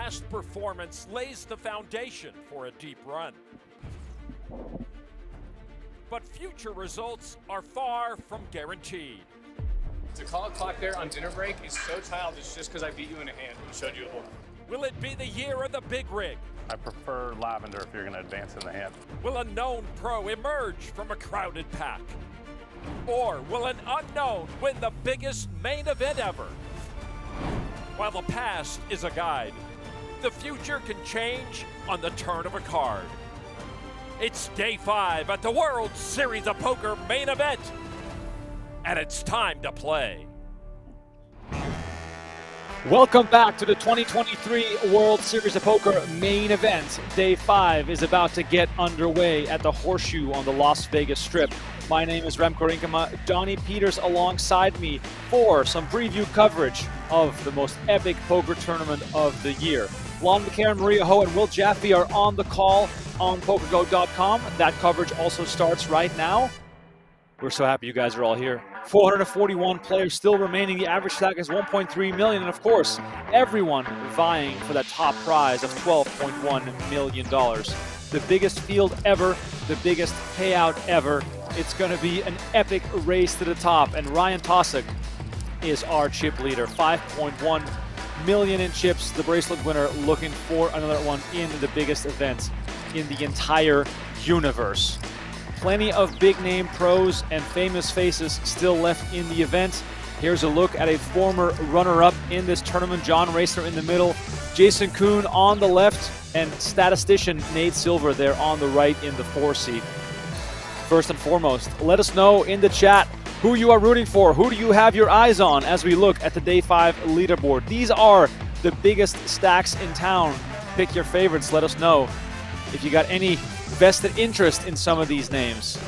past performance lays the foundation for a deep run. But future results are far from guaranteed. To call a clock there on dinner break is so childish just because I beat you in a hand and showed you a hole. Will it be the year of the big rig? I prefer lavender if you're going to advance in the hand. Will a known pro emerge from a crowded pack? Or will an unknown win the biggest main event ever? While the past is a guide, the future can change on the turn of a card. It's day 5 at the World Series of Poker Main Event, and it's time to play. Welcome back to the 2023 World Series of Poker Main Event. Day 5 is about to get underway at the Horseshoe on the Las Vegas Strip. My name is Remko Rinkema. Donnie Peters alongside me for some preview coverage of the most epic poker tournament of the year. Lon McCarron, Maria Ho, and Will Jaffe are on the call on PokerGo.com. That coverage also starts right now. We're so happy you guys are all here. 441 players still remaining. The average stack is 1.3 million. And of course, everyone vying for that top prize of $12.1 million. The biggest field ever, the biggest payout ever. It's going to be an epic race to the top. And Ryan Tosick is our chip leader. 5.1 million in chips. The bracelet winner looking for another one in the biggest event in the entire universe. Plenty of big name pros and famous faces still left in the event. Here's a look at a former runner-up in this tournament, John Racer in the middle, Jason Kuhn on the left, and statistician Nate Silver there on the right in the 4 seat. First and foremost, let us know in the chat who you are rooting for. Who do you have your eyes on as we look at the Day 5 leaderboard? These are the biggest stacks in town. Pick your favorites. Let us know if you got any vested interest in some of these names.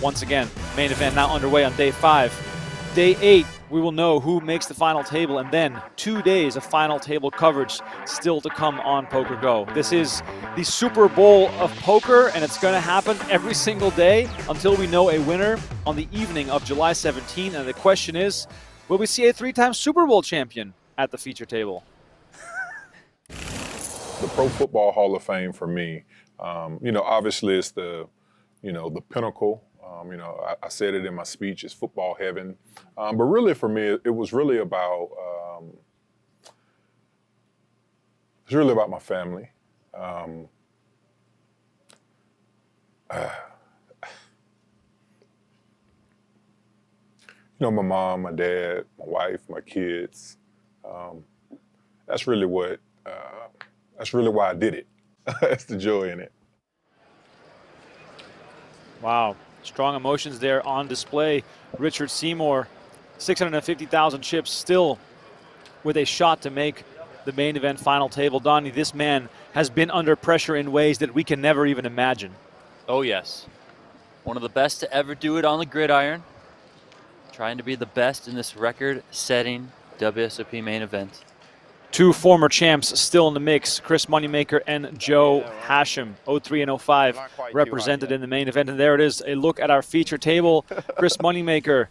Once again, main event now underway on Day 5. Day 8, we will know who makes the final table, and then 2 days of final table coverage still to come on PokerGo. This is the Super Bowl of poker, and it's going to happen every single day until we know a winner on the evening of July 17. And the question is, will we see a 3-time Super Bowl champion at the feature table? The Pro Football Hall of Fame for me, obviously it's the pinnacle. I said it in my speech, it's football heaven. But really for me, it was really about, my family. My mom, my dad, my wife, my kids. That's really why I did it. That's the joy in it. Wow, strong emotions there on display. Richard Seymour, 650,000 chips, still with a shot to make the main event final table. Donnie, this man has been under pressure in ways that we can never even imagine. Oh yes, one of the best to ever do it on the gridiron. Trying to be the best in this record-setting WSOP main event. 2 former champs still in the mix, Chris Moneymaker and Joe Hashem, 03 and 05, represented in the main event. And there it is, a look at our feature table. Chris Moneymaker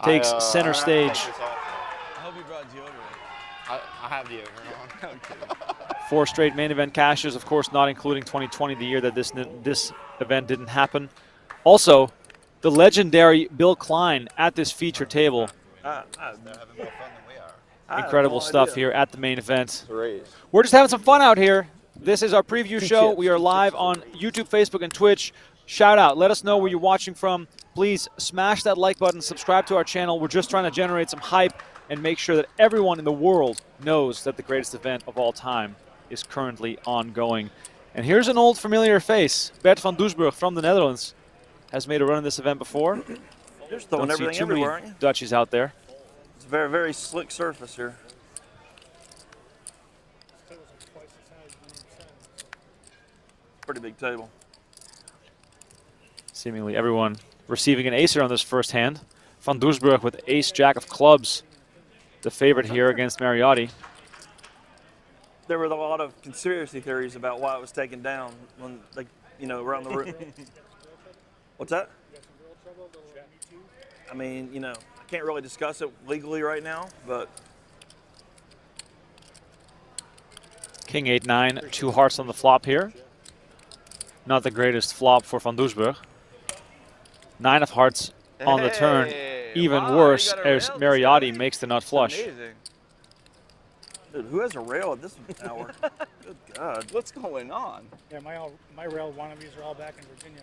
takes center stage. I hope you brought deodorant. I have deodorant on. 4 straight main event cashes, of course not including 2020, the year that this event didn't happen. Also, the legendary Bill Klein at this feature table. Incredible stuff here at the main event. We're just having some fun out here. This is our preview show. We are live on YouTube, Facebook, and Twitch. Shout out. Let us know where you're watching from. Please smash that like button. Subscribe to our channel. We're just trying to generate some hype and make sure that everyone in the world knows that the greatest event of all time is currently ongoing. And here's an old familiar face. Bert van Doesburg from the Netherlands has made a run in this event before. Just throwing Don't see everything too many everywhere, aren't you? Dutchies out there. It's a very, very slick surface here. Pretty big table. Seemingly everyone receiving an acer on this first hand. Van Doesburg with ace-jack of clubs, the favorite here against Mariotti. There were a lot of conspiracy theories about why it was taken down when they, around the room. What's that? I mean, I can't really discuss it legally right now, but King 8-9, 2 hearts on the flop here. Not the greatest flop for Van Doesburg. 9 of hearts on the turn. Even wow, worse you got a as rail this Mariotti early. makes the nut flush. Amazing. Dude, who has a rail at this hour? Good God. What's going on? Yeah, my rail wannabes are all back in Virginia.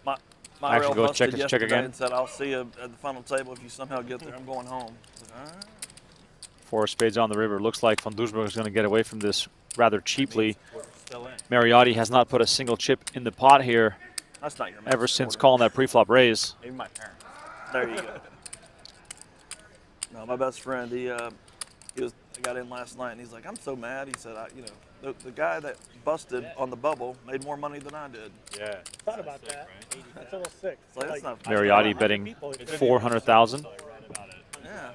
My Actually, rail go busted check yesterday again. and said, I'll see you at the final table if you somehow get there. I'm going home. I said, all right. 4 spades on the river. Looks like Van Doesburg is going to get away from this rather cheaply. Mariotti has not put a single chip in the pot here That's not your ever since calling that pre-flop raise. Maybe my parents. There you go. No, my best friend, I got in last night and he's like, I'm so mad. He said, the guy that busted on the bubble made more money than I did. Yeah. Thought about that. That's a little sick. It's like, that's not Mariotti betting 400,000. Yeah.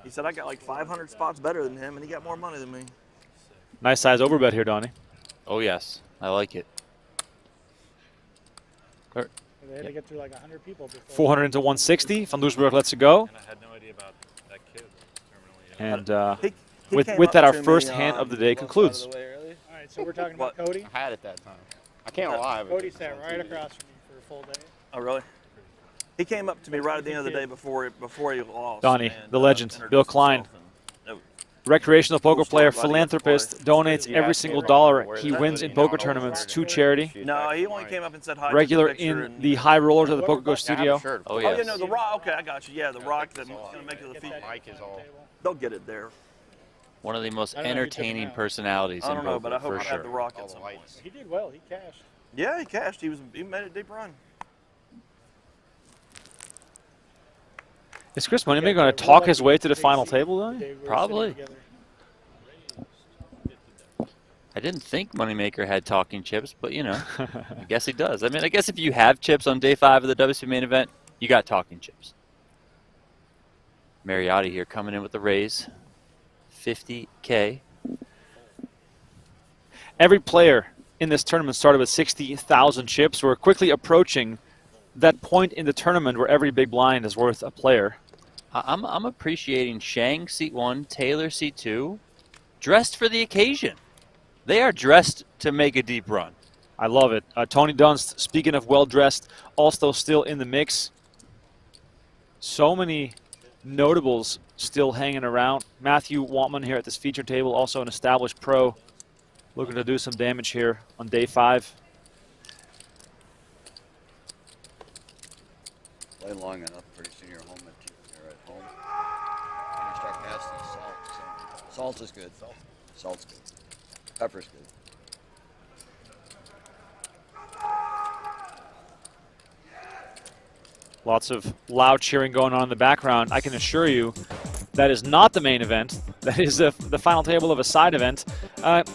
He said, I got like 500 spots better than him, and he got more money than me. Nice size overbet here, Donnie. Oh, yes. I like it. They had to get through like 100 people before. 400 into 160. Van Doesburg lets it go. And I had no idea about that kid And He with came that, up our to first me, hand of the day concludes. All right, so we're talking about Cody. I had it that time. I can't lie. but Cody it's sat on right TV. across from me for a full day. Oh, really? He came up to me right at the end of the day before he lost. Donnie, and, the legend, introduced Bill Klein. himself and- Recreational poker Cool player, stuff, buddy. philanthropist, donates every single dollar he wins in poker tournaments to charity. No, he only came up and said hi. Regular took a picture in and- the high rollers of the PokerGo Yeah, I have a studio. shirt. Oh, Oh, yeah, yes. no, the rock. Okay, I got you. Yeah, the rock that's going to make it to the feet. Mike is all. They'll get it there. One of the most I don't know if you took him entertaining out. personalities I in don't know, but I poker, hope for I have the sure. rock All at the some point. lights. He did well. He cashed. Yeah, he cashed. He made a deep run. Is Chris Moneymaker going to talk his way to the final table, Donnie? They were Probably. sitting together. I didn't think Moneymaker had talking chips, but, you know, I guess he does. I mean, I guess if you have chips on day 5 of the WSOP Main Event, you got talking chips. Mariotti here coming in with the raise. 50K. Every player in this tournament started with 60,000 chips. We're quickly approaching that point in the tournament where every big blind is worth a player. I'm appreciating Shang seat 1, Taylor seat 2, dressed for the occasion. They are dressed to make a deep run. I love it. Tony Dunst, speaking of well-dressed, also still in the mix. So many notables still hanging around. Matthew Wantman here at this feature table, also an established pro, looking to do some damage here on day 5. Play long enough, pretty soon you're home. You're at home. And you start passing salt. So salt is good. Salt's good. Pepper's good. Lots of loud cheering going on in the background. I can assure you that is not the main event. That is the final table of a side event.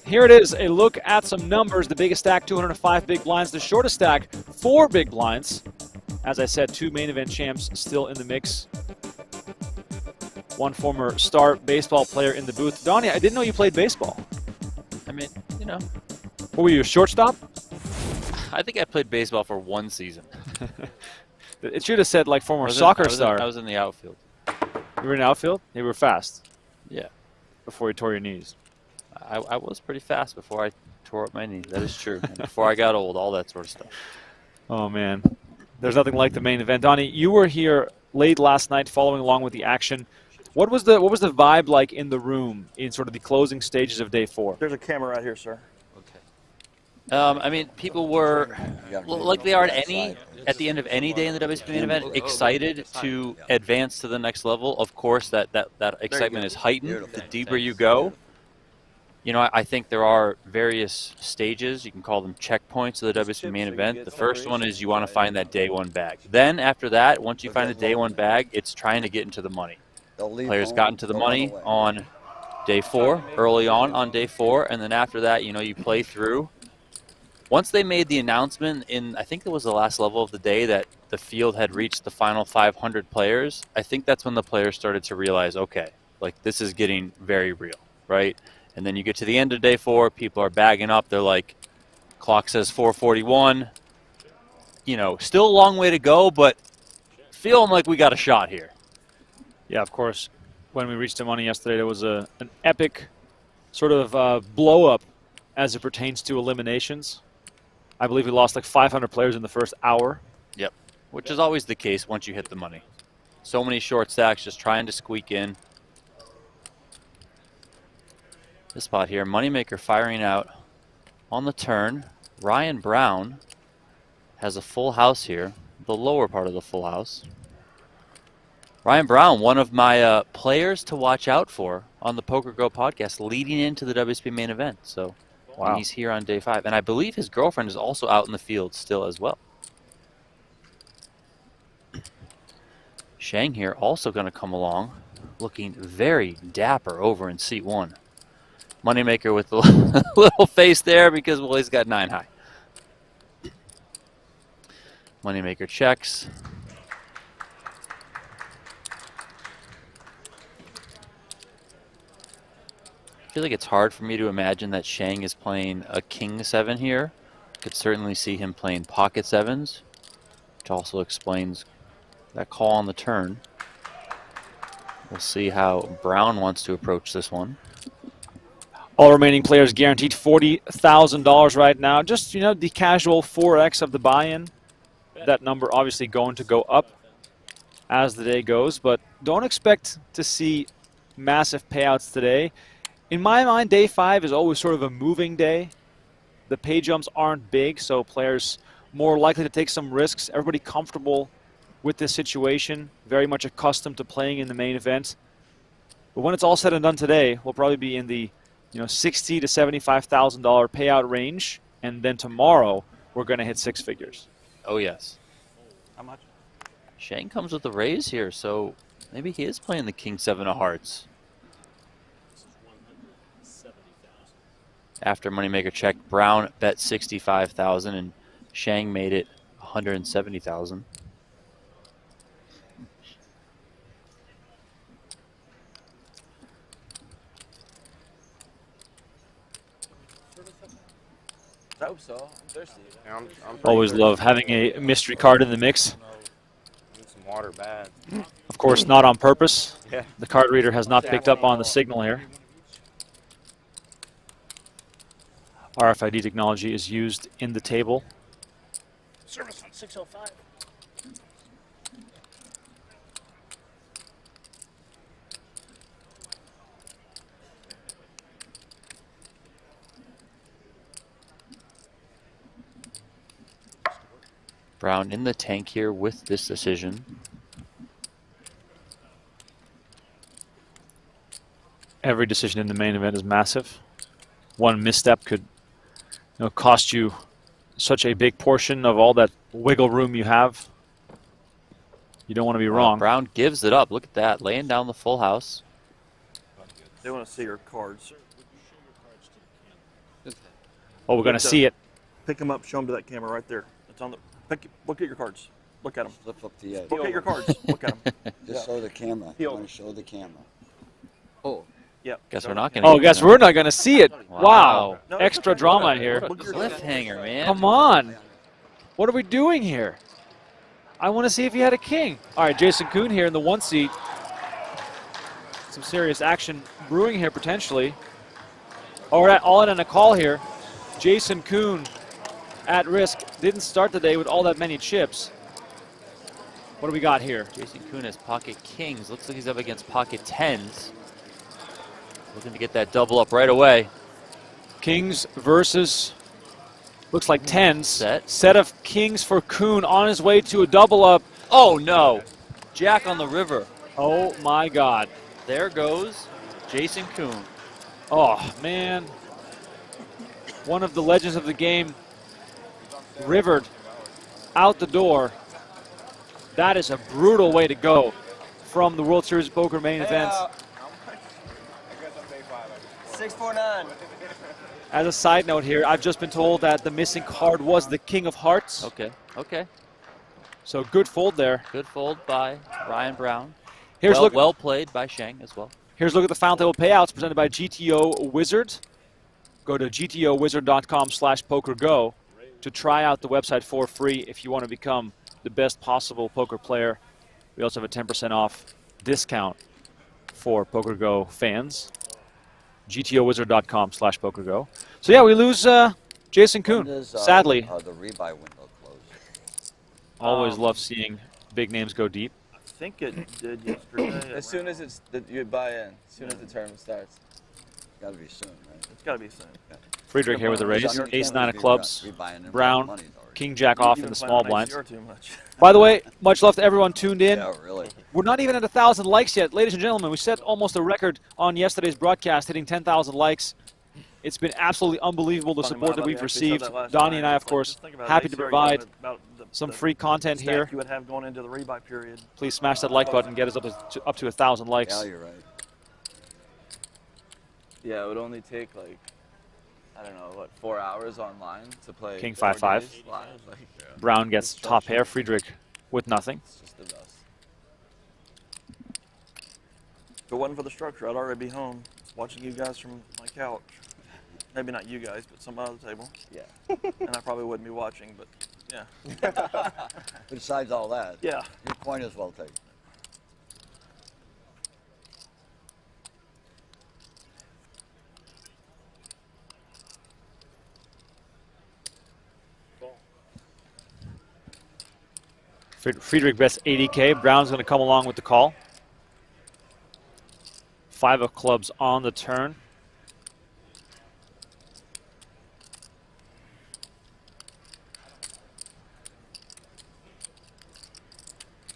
Here it is, a look at some numbers. The biggest stack, 205 big blinds. The shortest stack, 4 big blinds. As I said, 2 main event champs still in the mix. One former star baseball player in the booth. Donnie, I didn't know you played baseball. I mean, you know, What were you, a shortstop? I think I played baseball for 1 season. It should have said like former I was soccer star. I was in the outfield. You were in outfield? You were fast Yeah. before you tore your knees. I was pretty fast before I tore up my knee. That is true. And before I got old, all that sort of stuff. Oh, man. There's nothing like the main event. Donnie, you were here late last night following along with the action. What was the vibe like in the room in sort of the closing stages of day 4? There's a camera right here, sir. I mean, people were, like they are at the end of any day in the WSOP Main Event, excited to advance to the next level. Of course, that excitement is heightened the deeper you go. You know, I think there are various stages. You can call them checkpoints of the WSOP Main Event. The first one is you want to find that day 1 bag. Then after that, once you find the day 1 bag, it's trying to get into the money. Players got into the money on day 4, early on day 4, and then after that, you know, you play through. Once they made the announcement in, I think it was the last level of the day, that the field had reached the final 500 players, I think that's when the players started to realize, okay, like this is getting very real, right? And then you get to the end of day 4, people are bagging up. They're like, clock says 4:41. You know, still a long way to go, but feeling like we got a shot here. Yeah, of course. When we reached the money yesterday, there was an epic sort of blow up as it pertains to eliminations. I believe he lost like 500 players in the first hour. Yep, which is always the case once you hit the money. So many short stacks just trying to squeak in. This spot here, Moneymaker firing out on the turn. Ryan Brown has a full house here, the lower part of the full house. Ryan Brown, one of my players to watch out for on the PokerGo podcast leading into the WSOP main event. So wow. He's here on day 5. And I believe his girlfriend is also out in the field still as well. Shang here also going to come along, looking very dapper over in seat 1. Moneymaker with a little face there because, well, he's got 9 high. Moneymaker checks. I feel like it's hard for me to imagine that Shang is playing a king 7 here. Could certainly see him playing pocket 7s, which also explains that call on the turn. We'll see how Brown wants to approach this one. All remaining players guaranteed $40,000 right now. Just, you know, the casual 4x of the buy-in. That number obviously going to go up as the day goes, but don't expect to see massive payouts today. In my mind, day 5 is always sort of a moving day. The pay jumps aren't big, so players more likely to take some risks. Everybody comfortable with this situation, very much accustomed to playing in the main event. But when it's all said and done today, we'll probably be in the $60,000 to $75,000 payout range, and then tomorrow we're going to hit 6 figures. Oh yes. How much? Shang comes with a raise here, so maybe he is playing the king 7 of hearts. After Moneymaker check, Brown bet 65,000 and Shang made it 170,000. I hope so. I'm thirsty. Yeah, I'm Always love having a mystery card in the mix. need some water bad. Of course, not on purpose. Yeah. The card reader has not picked up on the signal here. RFID technology is used in the table. Service on 605. Brown in the tank here with this decision. Every decision in the main event is massive. One misstep could cost you such a big portion of all that wiggle room you have. You don't want to be wrong. Brown gives it up. Look at that, laying down the full house. They want to see your cards. Oh, we're going to see it. Pick them up, show them to that camera right there. It's on the. Look at your cards. Look at them. Flip up the edge. Look at your cards. Look at them. Just show the camera. You want to show the camera. Oh. Yep. Guess we're not going to. Oh, guess we're not going to see it. Wow. No, extra drama here. Cliffhanger, man. Come on. What are we doing here? I want to see if he had a king. All right, Jason Kuhn here in the 1 seat. Some serious action brewing here potentially. All in on a call here. Jason Kuhn at risk. Didn't start the day with all that many chips. What do we got here? Jason Kuhn has pocket kings. Looks like he's up against pocket 10s. Looking to get that double up right away. Kings versus, looks like 10s. Set of kings for Kuhn on his way to a double up. Oh no, Jack on the river. Oh my God. There goes Jason Kuhn. Oh man. One of the legends of the game rivered out the door. That is a brutal way to go from the World Series of Poker main event. 649. As a side note here, I've just been told that the missing card was the King of Hearts. Okay, okay. So good fold there. Good fold by Ryan Brown. Well played by Shang as well. Here's a look at the final table payouts presented by GTO Wizard. Go to gtowizard.com/PokerGo to try out the website for free if you want to become the best possible poker player. We also have a 10% off discount for PokerGo fans. gtowizard.com/PokerGo. So yeah, we lose Jason When Kuhn. does, Sadly. the rebuy window close? Always love seeing big names go deep. I think it did yesterday. As soon as you buy in, as soon as the tournament starts. Got to be soon, right? It's got to be soon. Friedrich here with the raise. Understand Ace if nine of you're clubs. rebuying in for Brown. money already. King jack off You've in the been small playing on blinds. ACR too much. By the way, much love to everyone tuned in. Yeah, really. We're not even at 1,000 likes yet. Ladies and gentlemen, we set almost a record on yesterday's broadcast, hitting 10,000 likes. It's been absolutely unbelievable, the support that we've received. Donnie and I, of course, happy to provide some free content here. You would have going into the rebuy period. Please smash that like button, get us up to 1,000 likes. Yeah, you're right. Yeah, it would only take like, I don't know, what, 4 hours online to play. King 4 5-5. days live? Like, Brown gets top pair, Friedrich with nothing. it's just the best. If it wasn't for the structure, I'd already be home watching you guys from my couch. Maybe not you guys, but some other table. Yeah. And I probably wouldn't be watching, but yeah. Besides all that, Yeah. your point is well taken. Friedrich bets 80K. Brown's going to come along with the call. 5 of clubs on the turn.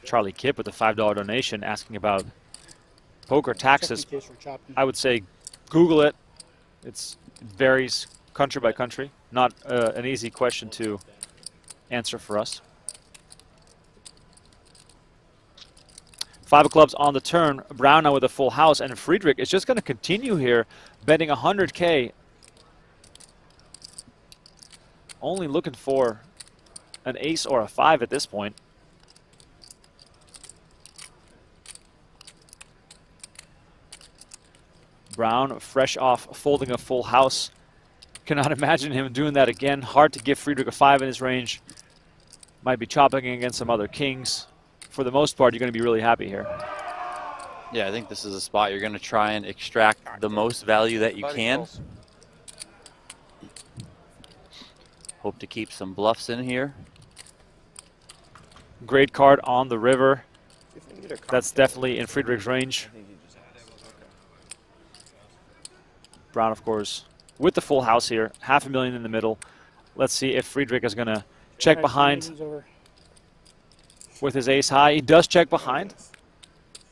Charlie Kipp with a $5 donation asking about poker taxes. I would say Google it. It varies country by country. Not an easy question to answer for us. 5 of clubs on the turn. Brown now with a full house, and Friedrich is just going to continue here, betting 100K. Only looking for an ace or a 5 at this point. Brown, fresh off folding a full house. Cannot imagine him doing that again. Hard to give Friedrich a 5 in his range. Might be chopping against some other kings. For the most part, you're going to be really happy here. Yeah, I think this is a spot you're going to try and extract the most value that you can. Hope to keep some bluffs in here. Great card on the river. That's definitely in Friedrich's range. Brown, of course, with the full house here. $500,000 in the middle. Let's see if Friedrich is going to check behind with his ace high. He does check behind.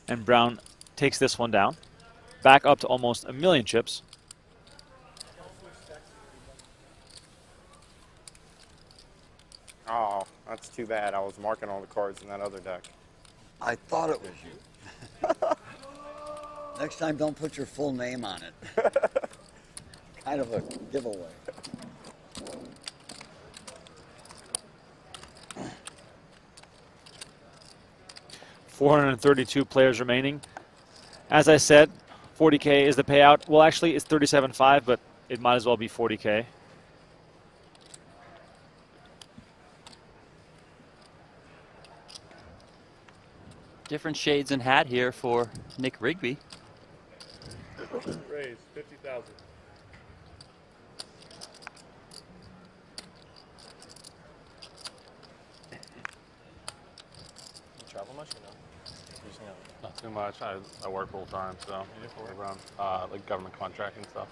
And Brown takes this one down. Back up to almost 1,000,000 chips. Oh, that's too bad. I was marking all the cards in that other deck. I thought it was you. Next time, don't put your full name on it. Kind of a giveaway. $432 players remaining. As I said, 40K is the payout. Well, actually, it's 37.5, but it might as well be 40K. Different shades in hat here for Nick Rigby. Raise 50,000. Travel much or no? Not too much. I work full time, so around like government contract and stuff.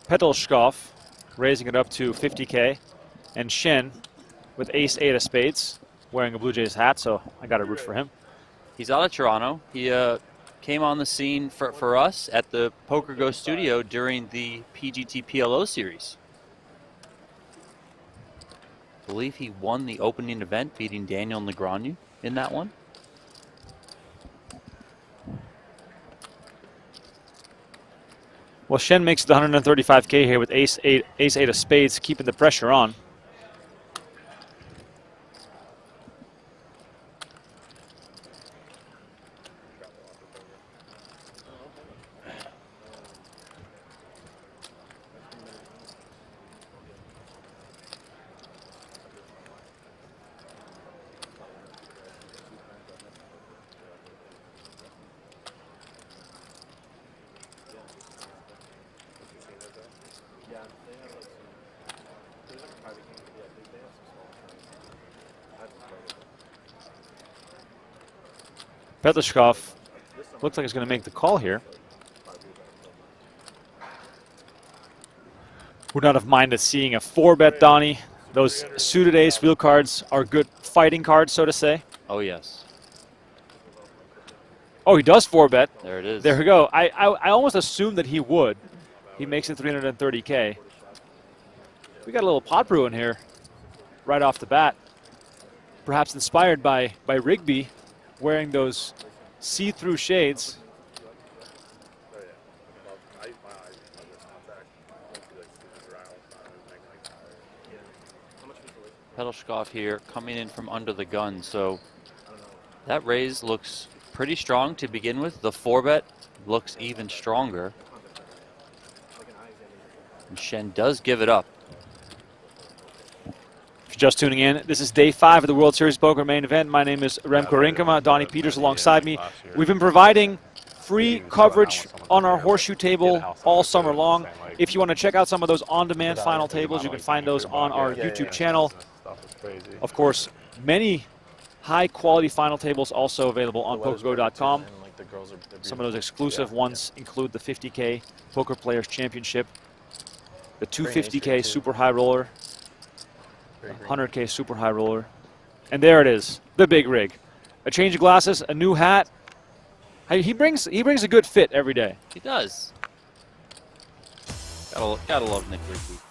Petelskov raising it up to 50K. And Shen with ace-8 of spades, wearing a Blue Jays hat, so I got to root for him. He's out of Toronto. He came on the scene for us at the PokerGo studio during the PGT PLO series. I believe he won the opening event, beating Daniel Negreanu in that one. Well, Shen makes the 135K here with ace-8 of spades, keeping the pressure on. Petlishkov looks like he's going to make the call here. Would not have minded seeing a 4-bet, Donnie. Those suited ace wheel cards are good fighting cards, so to say. Oh, yes. Oh, he does 4-bet. There it is. There we go. I almost assumed that he would. He makes it 330K. We got a little pot brewing here right off the bat. Perhaps inspired by Rigby wearing those see-through shades. Petlishkov here coming in from under the gun, so that raise looks pretty strong to begin with. The 4-bet looks even stronger. And Shen does give it up. If you're just tuning in, this is day 5 of the World Series Poker Main Event. My name is Remko Rinkema, Donnie Peters alongside me. We've been providing free coverage on our horseshoe table all summer long. If you want to check out some of those on-demand final tables, you can find those on our YouTube channel. Of course, many high-quality final tables also available on PokerGo.com. Some of those exclusive ones include the 50K Poker Players Championship, the 250K Super High Roller, 100K Super High Roller, and there it is, the big rig. A change of glasses, a new hat. He brings a good fit every day. He does. Gotta love Nick Rigby.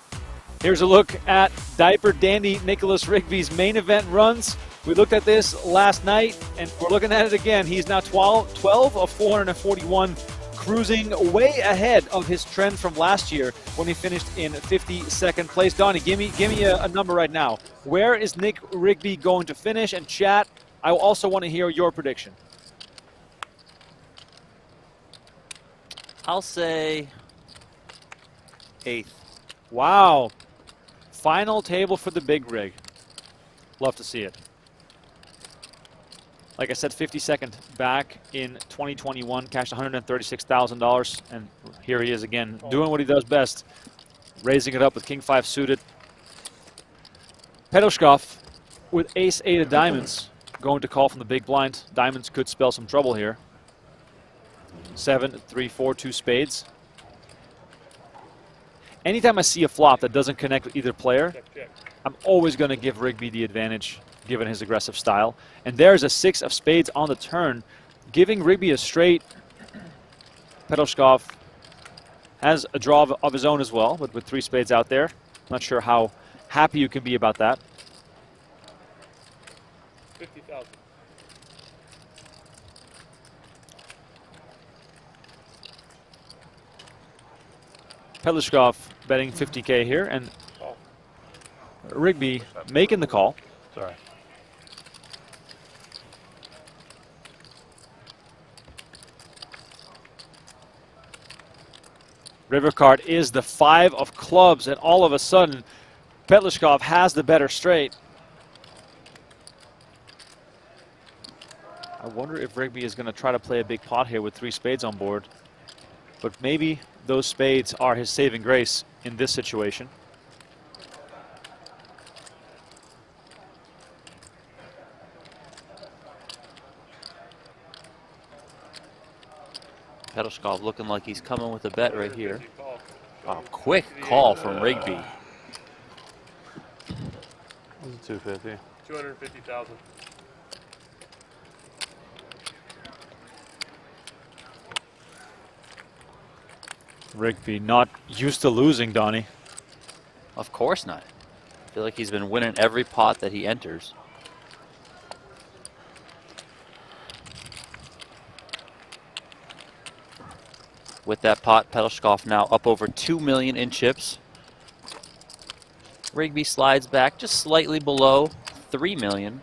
Here's a look at diaper dandy Nicholas Rigby's main event runs. We looked at this last night, and we're looking at it again. He's now 12 of 441, cruising way ahead of his trend from last year when he finished in 52nd place. Donnie, give me a number right now. Where is Nick Rigby going to finish? And chat, I also want to hear your prediction. I'll say 8th. Wow. Final table for the big rig. Love to see it. Like I said, 52nd back in 2021, cashed $136,000, and here he is again, doing what he does best, raising it up with King 5 suited. Petlishkov with ace-8 of diamonds, going to call from the big blind. Diamonds could spell some trouble here. 7, 3, 4, 2 spades. Anytime I see a flop that doesn't connect with either player, I'm always going to give Rigby the advantage, given his aggressive style. And there's a 6 of spades on the turn, giving Rigby a straight. Petlishkov has a draw of his own as well, but with 3 spades out there. Not sure how happy you can be about that. 50,000. Petlishkov betting 50K here, and Rigby making the call. Sorry. River card is the 5 of clubs, and all of a sudden, Petlishkov has the better straight. I wonder if Rigby is going to try to play a big pot here with 3 spades on board. But maybe those spades are his saving grace in this situation. Petlishkov looking like he's coming with a bet right here. Wow, quick call from Rigby. This is 250. 250,000. Rigby not used to losing, Donnie. Of course not. I feel like he's been winning every pot that he enters. With that pot, Petlishkov now up over 2 million in chips. Rigby slides back just slightly below 3 million.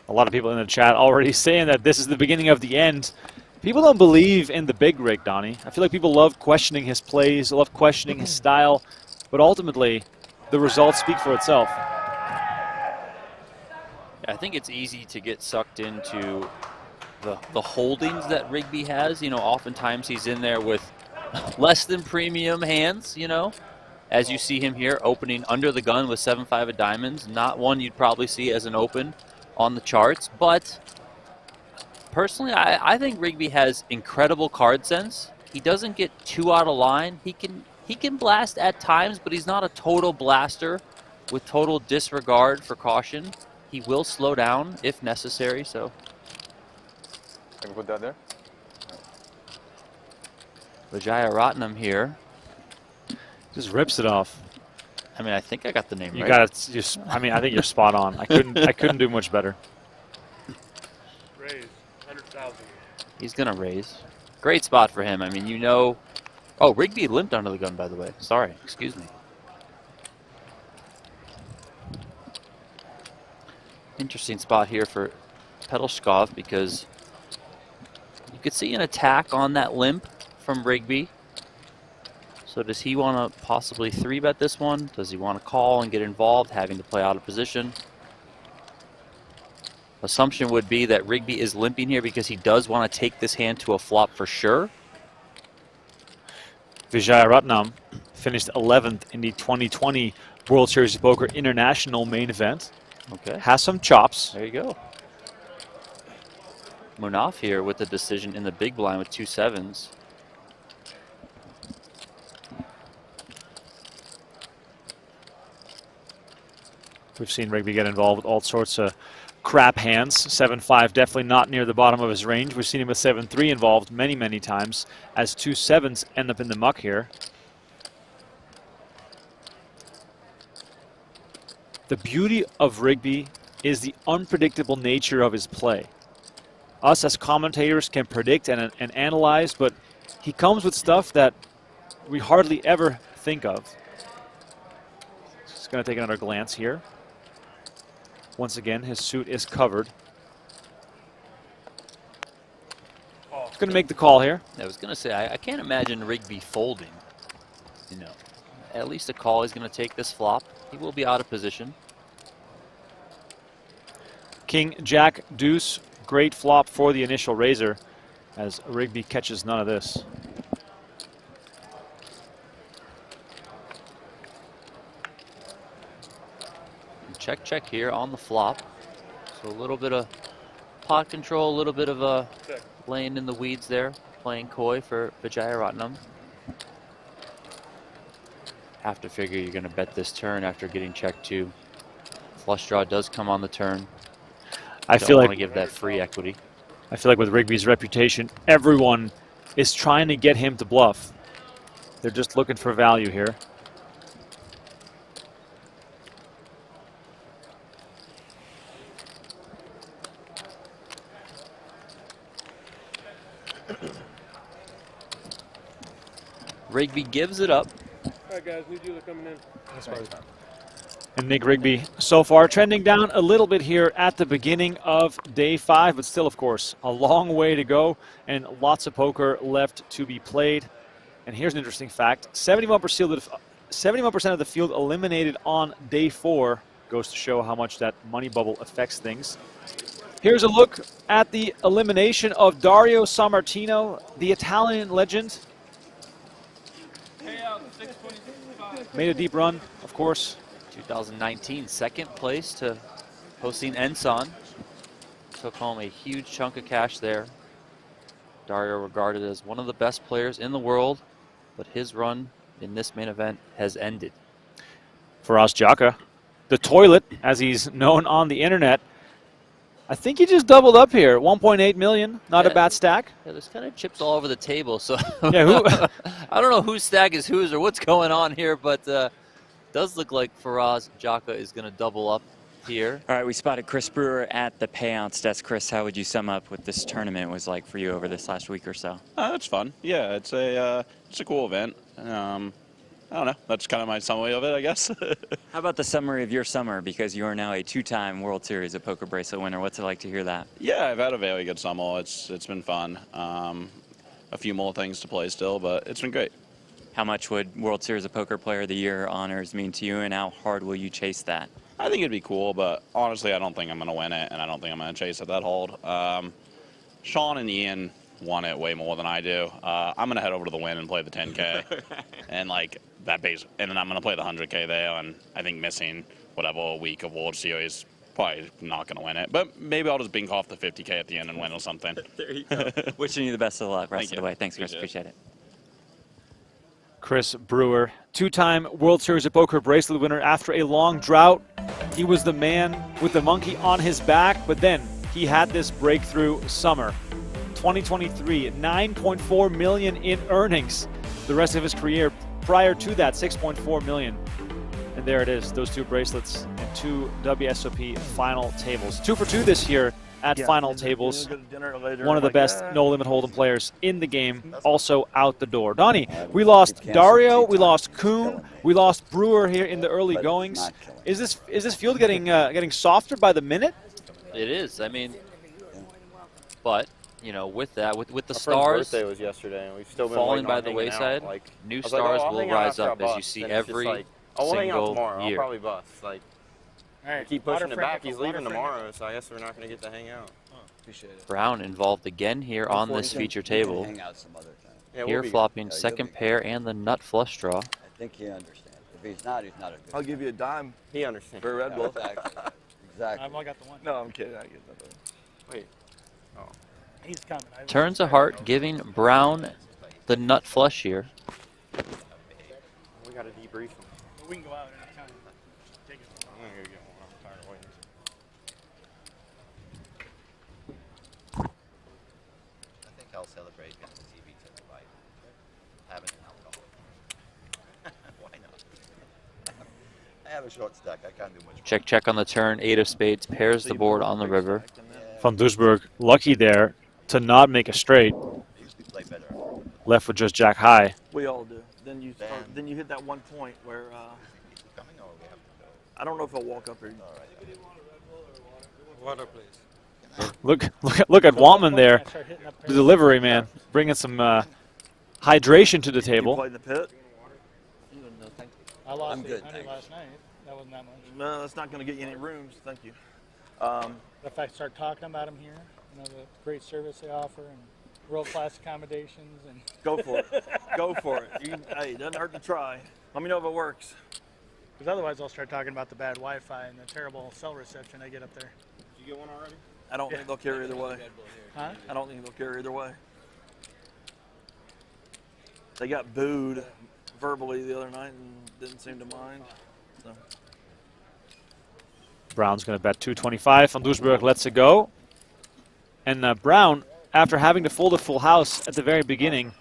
A lot of people in the chat already saying that this is the beginning of the end. People don't believe in the big rig, Donnie. I feel like people love questioning his plays, love questioning his style, but ultimately, the results speak for itself. I think it's easy to get sucked into the holdings that Rigby has. You know, oftentimes he's in there with less than premium hands, you know, as you see him here, opening under the gun with 7-5 of diamonds. Not one you'd probably see as an open on the charts, but personally, I think Rigby has incredible card sense. He doesn't get too out of line. He can blast at times, but he's not a total blaster with total disregard for caution. He will slow down if necessary, so. I can put that there. Vijayaratnam here. Just rips it off. I mean, I think I got the name right. You got it. Just, I mean, I think you're spot on. I couldn't do much better. Raise 100,000. He's gonna raise. Great spot for him. I mean, you know. Oh, Rigby limped under the gun, by the way. Sorry, excuse me. Interesting spot here for Pedalskov because you could see an attack on that limp from Rigby. So does he want to possibly 3-bet this one? Does he want to call and get involved, having to play out of position? Assumption would be that Rigby is limping here because he does want to take this hand to a flop for sure. Vijayaratnam finished 11th in the 2020 World Series of Poker International Main Event. Okay. Has some chops. There you go. Munaf here with the decision in the big blind with 2 7s. We've seen Rigby get involved with all sorts of crap hands. 7-5 definitely not near the bottom of his range. We've seen him with 7-3 involved many, many times as 2 7s end up in the muck here. The beauty of Rigby is the unpredictable nature of his play. Us as commentators can predict and analyze, but he comes with stuff that we hardly ever think of. Just going to take another glance here. Once again, his suit is covered. He's going to make the call here. I was going to say, I can't imagine Rigby folding. You know, at least a call. He's going to take this flop. He will be out of position. King, Jack, Deuce. Great flop for the initial raiser as Rigby catches none of this. Check, check here on the flop. So a little bit of pot control, a little bit of a laying in the weeds there, playing coy for Vijayaratnam. Have to figure you're going to bet this turn after getting checked too. Flush draw does come on the turn. I feel like want to give that free equity. I feel like with Rigby's reputation, everyone is trying to get him to bluff. They're just looking for value here. Rigby gives it up. All right, guys, new dealer coming in. And Nick Rigby so far trending down a little bit here at the beginning of day 5, but still, of course, a long way to go and lots of poker left to be played. And here's an interesting fact. 71% of the field eliminated on day 4 goes to show how much that money bubble affects things. Here's a look at the elimination of Dario Sammartino, the Italian legend. Made a deep run, of course. 2019, second place to Hossein Ensan. Took home a huge chunk of cash there. Dario regarded as one of the best players in the world, but his run in this main event has ended. Faraz Jaka, the toilet, as he's known on the internet. I think he just doubled up here. 1.8 million, not a bad stack. Yeah, there's kind of chips all over the table, so yeah, I don't know whose stack is whose or what's going on here, but does look like Faraz Jaka is going to double up here. All right, we spotted Chris Brewer at the payouts desk. Chris, how would you sum up what this tournament was like for you over this last week or so? It's fun. Yeah, it's a cool event. I don't know. That's kind of my summary of it, I guess. How about the summary of your summer? Because you are now a 2-time World Series of Poker bracelet winner. What's it like to hear that? Yeah, I've had a very good summer. It's been fun. A few more things to play still, but it's been great. How much would World Series of Poker Player of the Year honors mean to you, and how hard will you chase that? I think it'd be cool, but honestly, I don't think I'm going to win it, and I don't think I'm going to chase it that hard. Sean and Ian want it way more than I do. I'm gonna head over to the win and play the 10K, and like that base, and then I'm gonna play the 100K there. And I think missing whatever a week of World Series is probably not gonna win it. But maybe I'll just bink off the 50K at the end and win or something. There you go. Wishing you the best of luck rest Thank of the you. way. Thanks, Chris. Appreciate it. Chris Brewer, two-time World Series of Poker bracelet winner. After a long drought, he was the man with the monkey on his back, but then he had this breakthrough summer. 2023, $9.4 million in earnings. The rest of his career prior to that, $6.4 million. And there it is, those two bracelets and 2 WSOP final tables. 2 for 2 this year at final tables. One of the best no-limit hold'em players in the game, also out the door. Donnie, we lost Dario, we lost Kuhn, we lost Brewer here in the early goings. Is this field getting softer by the minute? It is. I mean, but you know, with that, with the My friend's stars birthday was yesterday, and we've still been falling waiting by on the hanging wayside, out. Like, new I was stars like, oh, I'll will hang out rise after I up as you bust. see And it's just every like, I won't hang out single tomorrow. I'll year. probably bust. Like, All right, keep water pushing it for back. Nickel, He's leaving water for tomorrow, so I guess we're not going to get to hang out. Appreciate it. Brown involved again here on this feature table. Hang out some other time. Yeah, Here we'll be flopping good. second pair and the nut flush draw. I think he understands. If he's not a good. I'll give you a dime He understands. for a Red Bull. Exactly. Exactly. I've only got the one. No, I'm kidding. I get that. Wait. Oh. He's coming. Turns a heart, giving Brown the nut flush here. We got to debrief him. We can go out anytime. Take it. I'm going to go get one. I'm tired of waiting. I think I'll celebrate getting the TV tonight by having an alcohol. Why not? I have a short stack. I can't do much. Check on the turn, 8 of spades, pairs the board on the river. Van Doesburg lucky there to not make a straight. Play better. Left with just jack high. We all do. Then you hit that one point where I don't know if I'll walk up here. Water, please. Look at Waltman there, the delivery man, bringing some hydration to the table. You play in the pit? I lost I'm good, 800 last night. That wasn't that much. No, that's not going to get you any rooms. Thank you. If I start talking about them here, you know, the great service they offer and world-class accommodations, and Go for it. Go for it. Hey, it doesn't hurt to try. Let me know if it works. because otherwise I'll start talking about the bad Wi-Fi and the terrible cell reception I get up there. Did you get one already? I don't think they'll carry either way. Huh? I don't think they'll carry either way. They got booed verbally the other night and didn't seem to mind. So. Brown's going to bet 225. Van Doesburg lets it go. And Brown, after having to fold a full house at the very beginning,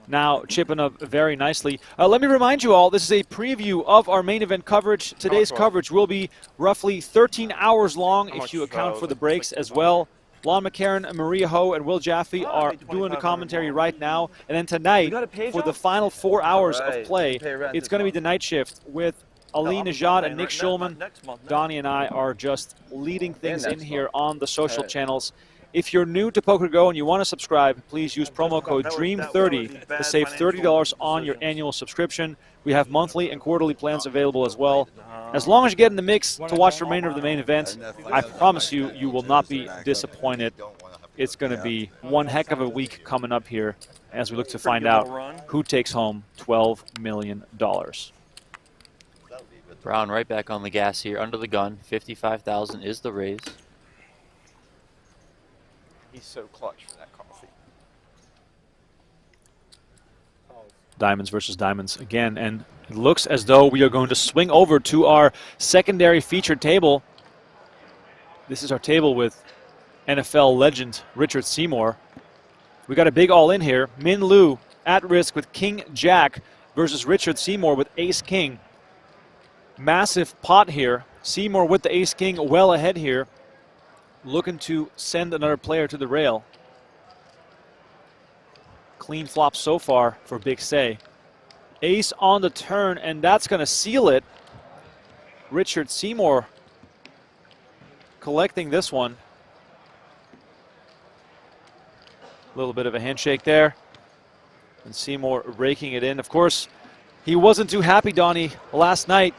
now chipping up very nicely. Let me remind you all, this is a preview of our main event coverage. Today's coverage will be roughly 13 hours long if you account for the breaks as well. Lon McCarron, Maria Ho, and Will Jaffe are doing the commentary right now. And then tonight, for the final 4 hours of play, it's going to be the night shift with Ali Najad and Nick Schulman. Donnie and I are just leading things in here on the social channels. If you're new to PokerGo and you want to subscribe, please use promo code DREAM30 to save $30 on your annual subscription. We have monthly and quarterly plans available as well. As long as you get in the mix to watch the remainder of the main event, I promise you, you will not be disappointed. It's going to be one heck of a week coming up here as we look to find out who takes home $12 million. Brown right back on the gas here, under the gun. 55,000 is the raise. He's so clutch for that coffee. Diamonds versus diamonds again, and it looks as though we are going to swing over to our secondary featured table. This is our table with NFL legend Richard Seymour. We got a big all-in here. Min Liu at risk with King Jack versus Richard Seymour with Ace King. Massive pot here. Seymour with the Ace King well ahead here, looking to send another player to the rail. Clean flop so far for Big Say. Ace on the turn, and that's going to seal it. Richard Seymour collecting this one. A little bit of a handshake there. And Seymour raking it in. Of course, he wasn't too happy, Donnie, last night,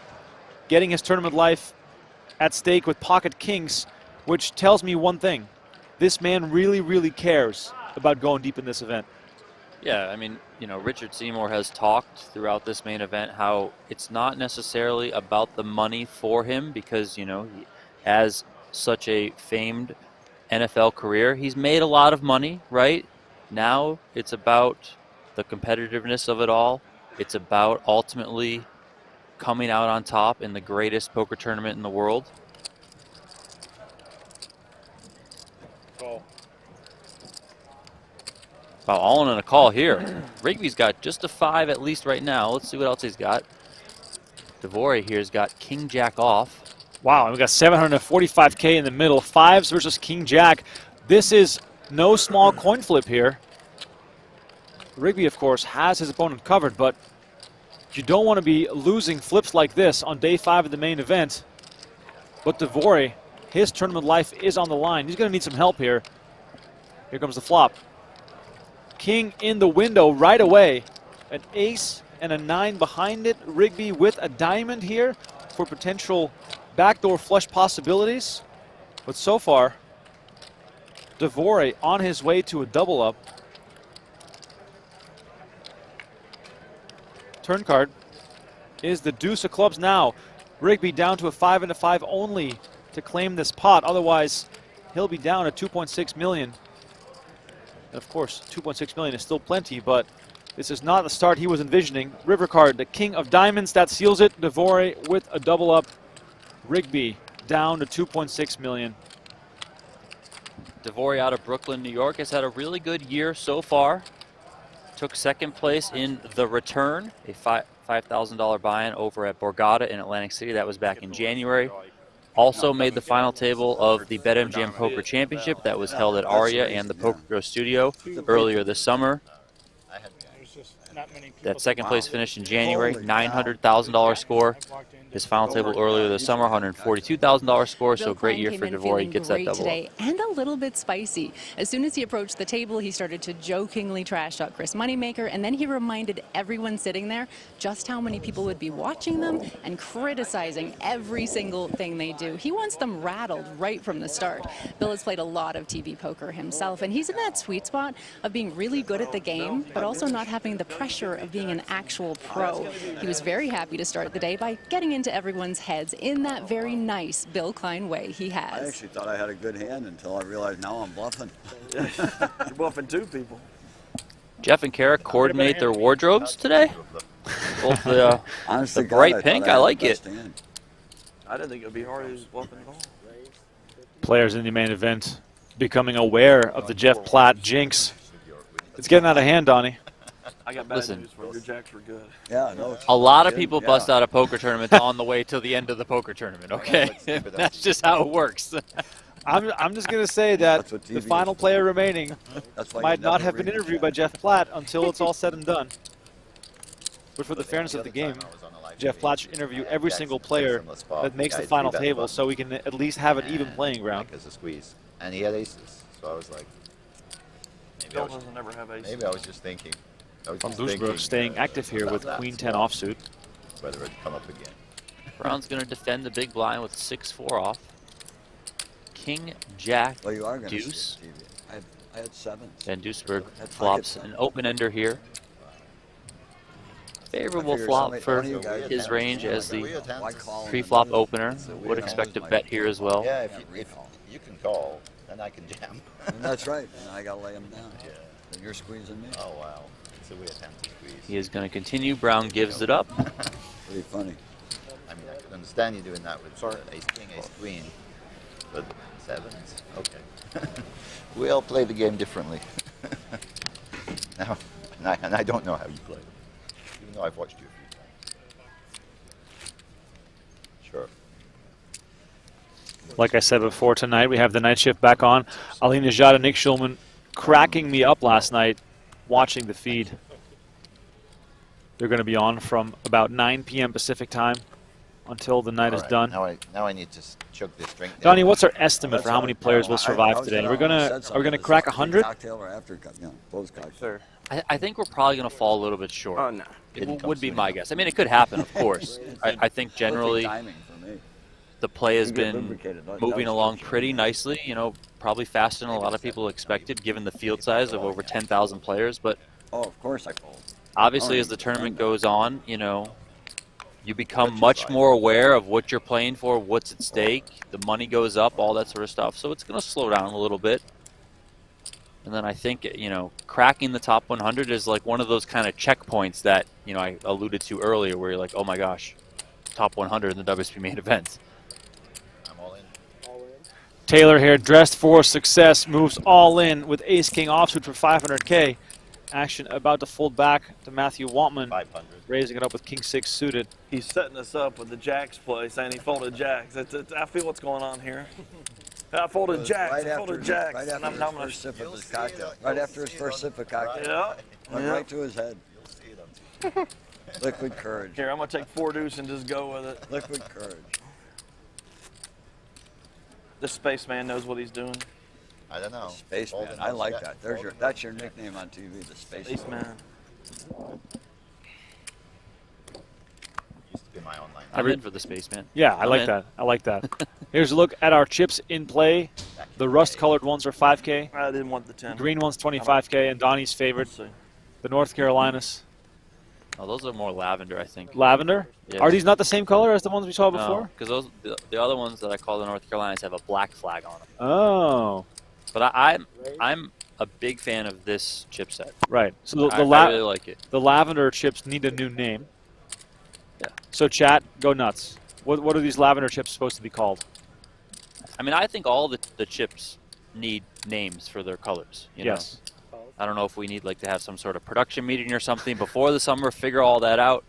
getting his tournament life at stake with pocket kings, which tells me one thing. This man really, really cares about going deep in this event. Yeah, I mean, you know, Richard Seymour has talked throughout this main event how it's not necessarily about the money for him because, you know, he has such a famed NFL career. He's made a lot of money, right? Now it's about the competitiveness of it all. It's about ultimately coming out on top in the greatest poker tournament in the world. Wow, all in a call here. Rigby's got just a 5 at least right now. Let's see what else he's got. Devore here's got King Jack off. Wow, we got 745K in the middle. 5s versus King Jack. This is no small coin flip here. Rigby, of course, has his opponent covered, but you don't want to be losing flips like this on day 5 of the main event. But Devore, his tournament life is on the line. He's going to need some help here. Here comes the flop. King in the window right away. An ace and a 9 behind it. Rigby with a diamond here for potential backdoor flush possibilities. But so far, Devore on his way to a double up. Turn card is the deuce of clubs now. Rigby down to a 5 and a 5 only to claim this pot. Otherwise, he'll be down at 2.6 million. And of course, 2.6 million is still plenty, but this is not the start he was envisioning. River card, the king of diamonds, that seals it. Devore with a double up. Rigby down to 2.6 million. Devore out of Brooklyn, New York, has had a really good year so far. Took second place in The Return, a $5,000 buy-in over at Borgata in Atlantic City. That was back in January. Also made the final table of the BetMGM Poker Championship that was held at Aria and the PokerGo studio earlier this summer. That second place finished in January, $900,000 score. His final table earlier this summer, $142,000 score, so great year for Devore. He gets that double today, and a little bit spicy. As soon as he approached the table, he started to jokingly trash talk Chris Moneymaker, and then he reminded everyone sitting there just how many people would be watching them and criticizing every single thing they do. He wants them rattled right from the start. Bill has played a lot of TV poker himself, and he's in that sweet spot of being really good at the game, but also not having the pressure of being an actual pro. He was very happy to start the day by getting into everyone's heads in that very nice Bill Klein way he has. I actually thought I had a good hand until I realized now I'm bluffing. You're bluffing 2 people. Jeff and Kara coordinate their wardrobes today. Both the Honestly, bright pink, I like it. I didn't think it would be hard as bluffing at all. Players in the main event becoming aware of the Jeff Platt jinx. It's getting out of hand, Donnie. I got bad news for you. Your jacks were good. Yeah, no. A lot of people bust out of poker tournaments on the way to the end of the poker tournament, okay? That's just how it works. I'm just going to say that the final player remaining might not have been interviewed by Jeff Platt until it's all said and done. But for the fairness of the game, Jeff Platt should interview every single player that makes the final table so we can at least have an even playing ground. As a squeeze. And he had aces, so I was like, Bill doesn't ever have aces. maybe I was just thinking. Von Boosbrook staying active here with Queen 10 offsuit. Whether it'd come up again. Brown's going to defend the big blind with 6-4 off. King, Jack, Well, you are going Deuce. I had 7s. Van Duesberg flops an open ender here. Favorable figure flop somebody- for one of you guys his has range as Why the call him pre-flop and- opener. It's a Would weird expect a hand. bet here as well. Yeah, if you can call, then I can jam. And that's right. And I got to lay him down. Yeah. And you're squeezing me. Oh, wow. It's a weird hand to squeeze. He is going to continue. Brown gives it up. Pretty funny. I mean, I could understand you doing that with ace king, ace queen, but 7s, okay. We all play the game differently. Now, and I don't know how you play, even though I've watched you a few times. Sure. Like I said before, tonight we have the night shift back on. Ali Najad and Nick Schulman cracking me up last night watching the feed. They're going to be on from about 9 p.m. Pacific time until the night is done. Now I need to chug this drink down. Donnie, what's our estimate for how many players will survive today? Are we gonna crack 100? Cocktail or after, closed cocktail. Sir. I think we're probably going to fall a little bit short. Oh, no. It would be my guess. I mean, it could happen, of course. I think generally Timing for me. the play has You get been lubricated. That moving was along good. pretty nicely. You know, probably faster than a lot of people expected, given the field size of over 10,000 players. But Oh, of course I fold. obviously, as the tournament goes on, you know, you become much more aware of what you're playing for, what's at stake. The money goes up, all that sort of stuff. So it's going to slow down a little bit. And then I think, you know, cracking the top 100 is like one of those kind of checkpoints that, you know, I alluded to earlier where you're like, oh my gosh, top 100 in the WSOP Main Event. I'm all in. Taylor here, dressed for success, moves all in with ace-king offsuit for 500K. Action about to fold back to Matthew Wantman, 500. raising it up with king-6 suited. He's setting us up with the jacks play, saying he folded jacks. I feel what's going on here. I folded jacks. Right I folded jacks. Right after his first sip of his cocktail. Right after his first sip of cocktail. Yeah. Went right to his head. Liquid courage. Here, I'm going to take 4 deuce and just go with it. Liquid courage. This spaceman knows what he's doing. I don't know. Spaceman. I like that. That's your nickname on TV, the Spaceman. Spaceman. Used to be my online. I'm in for the Spaceman. Yeah, I like that. I like that. Here's a look at our chips in play. The rust-colored ones are 5K. I didn't want the 10. The green one's 25K, and Donnie's favorite, the North Carolinas. Oh, those are more lavender, I think. Lavender? Yeah. Are these not the same color as the ones we saw before? No, because the other ones that I call the North Carolinas have a black flag on them. Oh. But I'm a big fan of this chipset. Right. So I really like it. The lavender chips need a new name. Yeah. So chat, go nuts. What are these lavender chips supposed to be called? I mean, I think all the chips need names for their colors. You Yes. know? I don't know if we need like to have some sort of production meeting or something before the summer, figure all that out.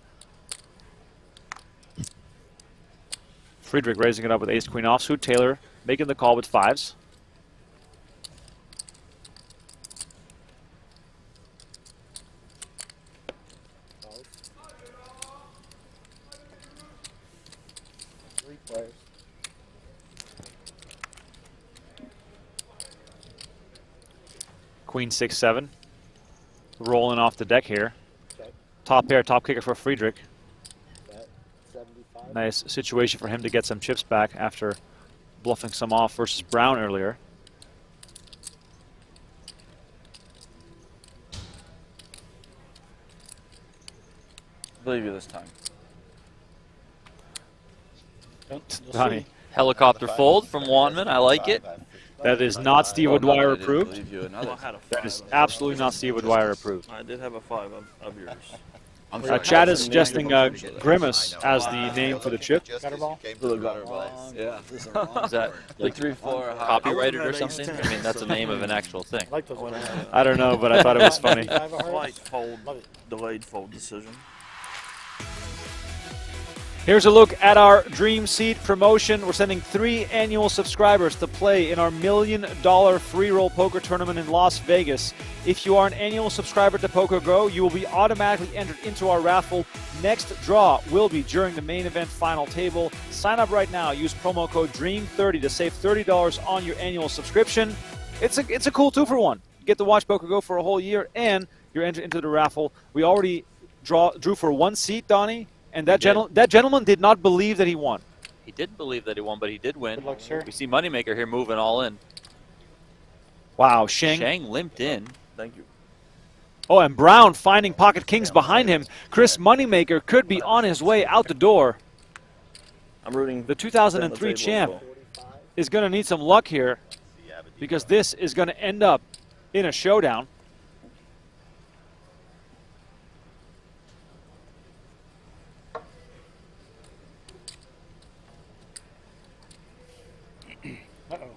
Friedrich raising it up with ace-queen offsuit. Taylor making the call with 5s. Queen 6-7. Rolling off the deck here. Okay. Top pair, top kicker for Friedrich. Bet 75. Nice situation for him to get some chips back after bluffing some off versus Brown earlier. I believe you this time. Donnie. Helicopter fold from Wantman. I like it. That is not Steve O'Dwyer approved. Well, I had a 5. That is absolutely not Steve O'Dwyer approved. I did have a 5 of yours. Chad is suggesting Grimace as the name for the chip. Gutterball? Little gutterball. Yeah. Is that like 3-4 copyrighted or something? I mean, that's the name of an actual thing. I like those ones. I don't know, but I thought it was funny. Slight fold, delayed fold decision. Here's a look at our Dream Seed promotion. We're sending 3 annual subscribers to play in our $1 million free roll poker tournament in Las Vegas. If you are an annual subscriber to PokerGo, you will be automatically entered into our raffle. Next draw will be during the main event final table. Sign up right now. Use promo code DREAM30 to save $30 on your annual subscription. It's a cool 2-for-1. You get to watch PokerGo for a whole year, and you're entered into the raffle. We already drew for 1 seat, Donnie. And that gentleman did not believe that he won. He didn't believe that he won, but he did win. Good luck, sir. We see Moneymaker here moving all in. Wow, Sheng. Sheng limped in. Thank you. Oh, and Brown finding pocket kings behind him. Chris Moneymaker could be on his way out the door. I'm rooting. The 2003 champ is going to need some luck here because this is going to end up in a showdown. Uh-oh.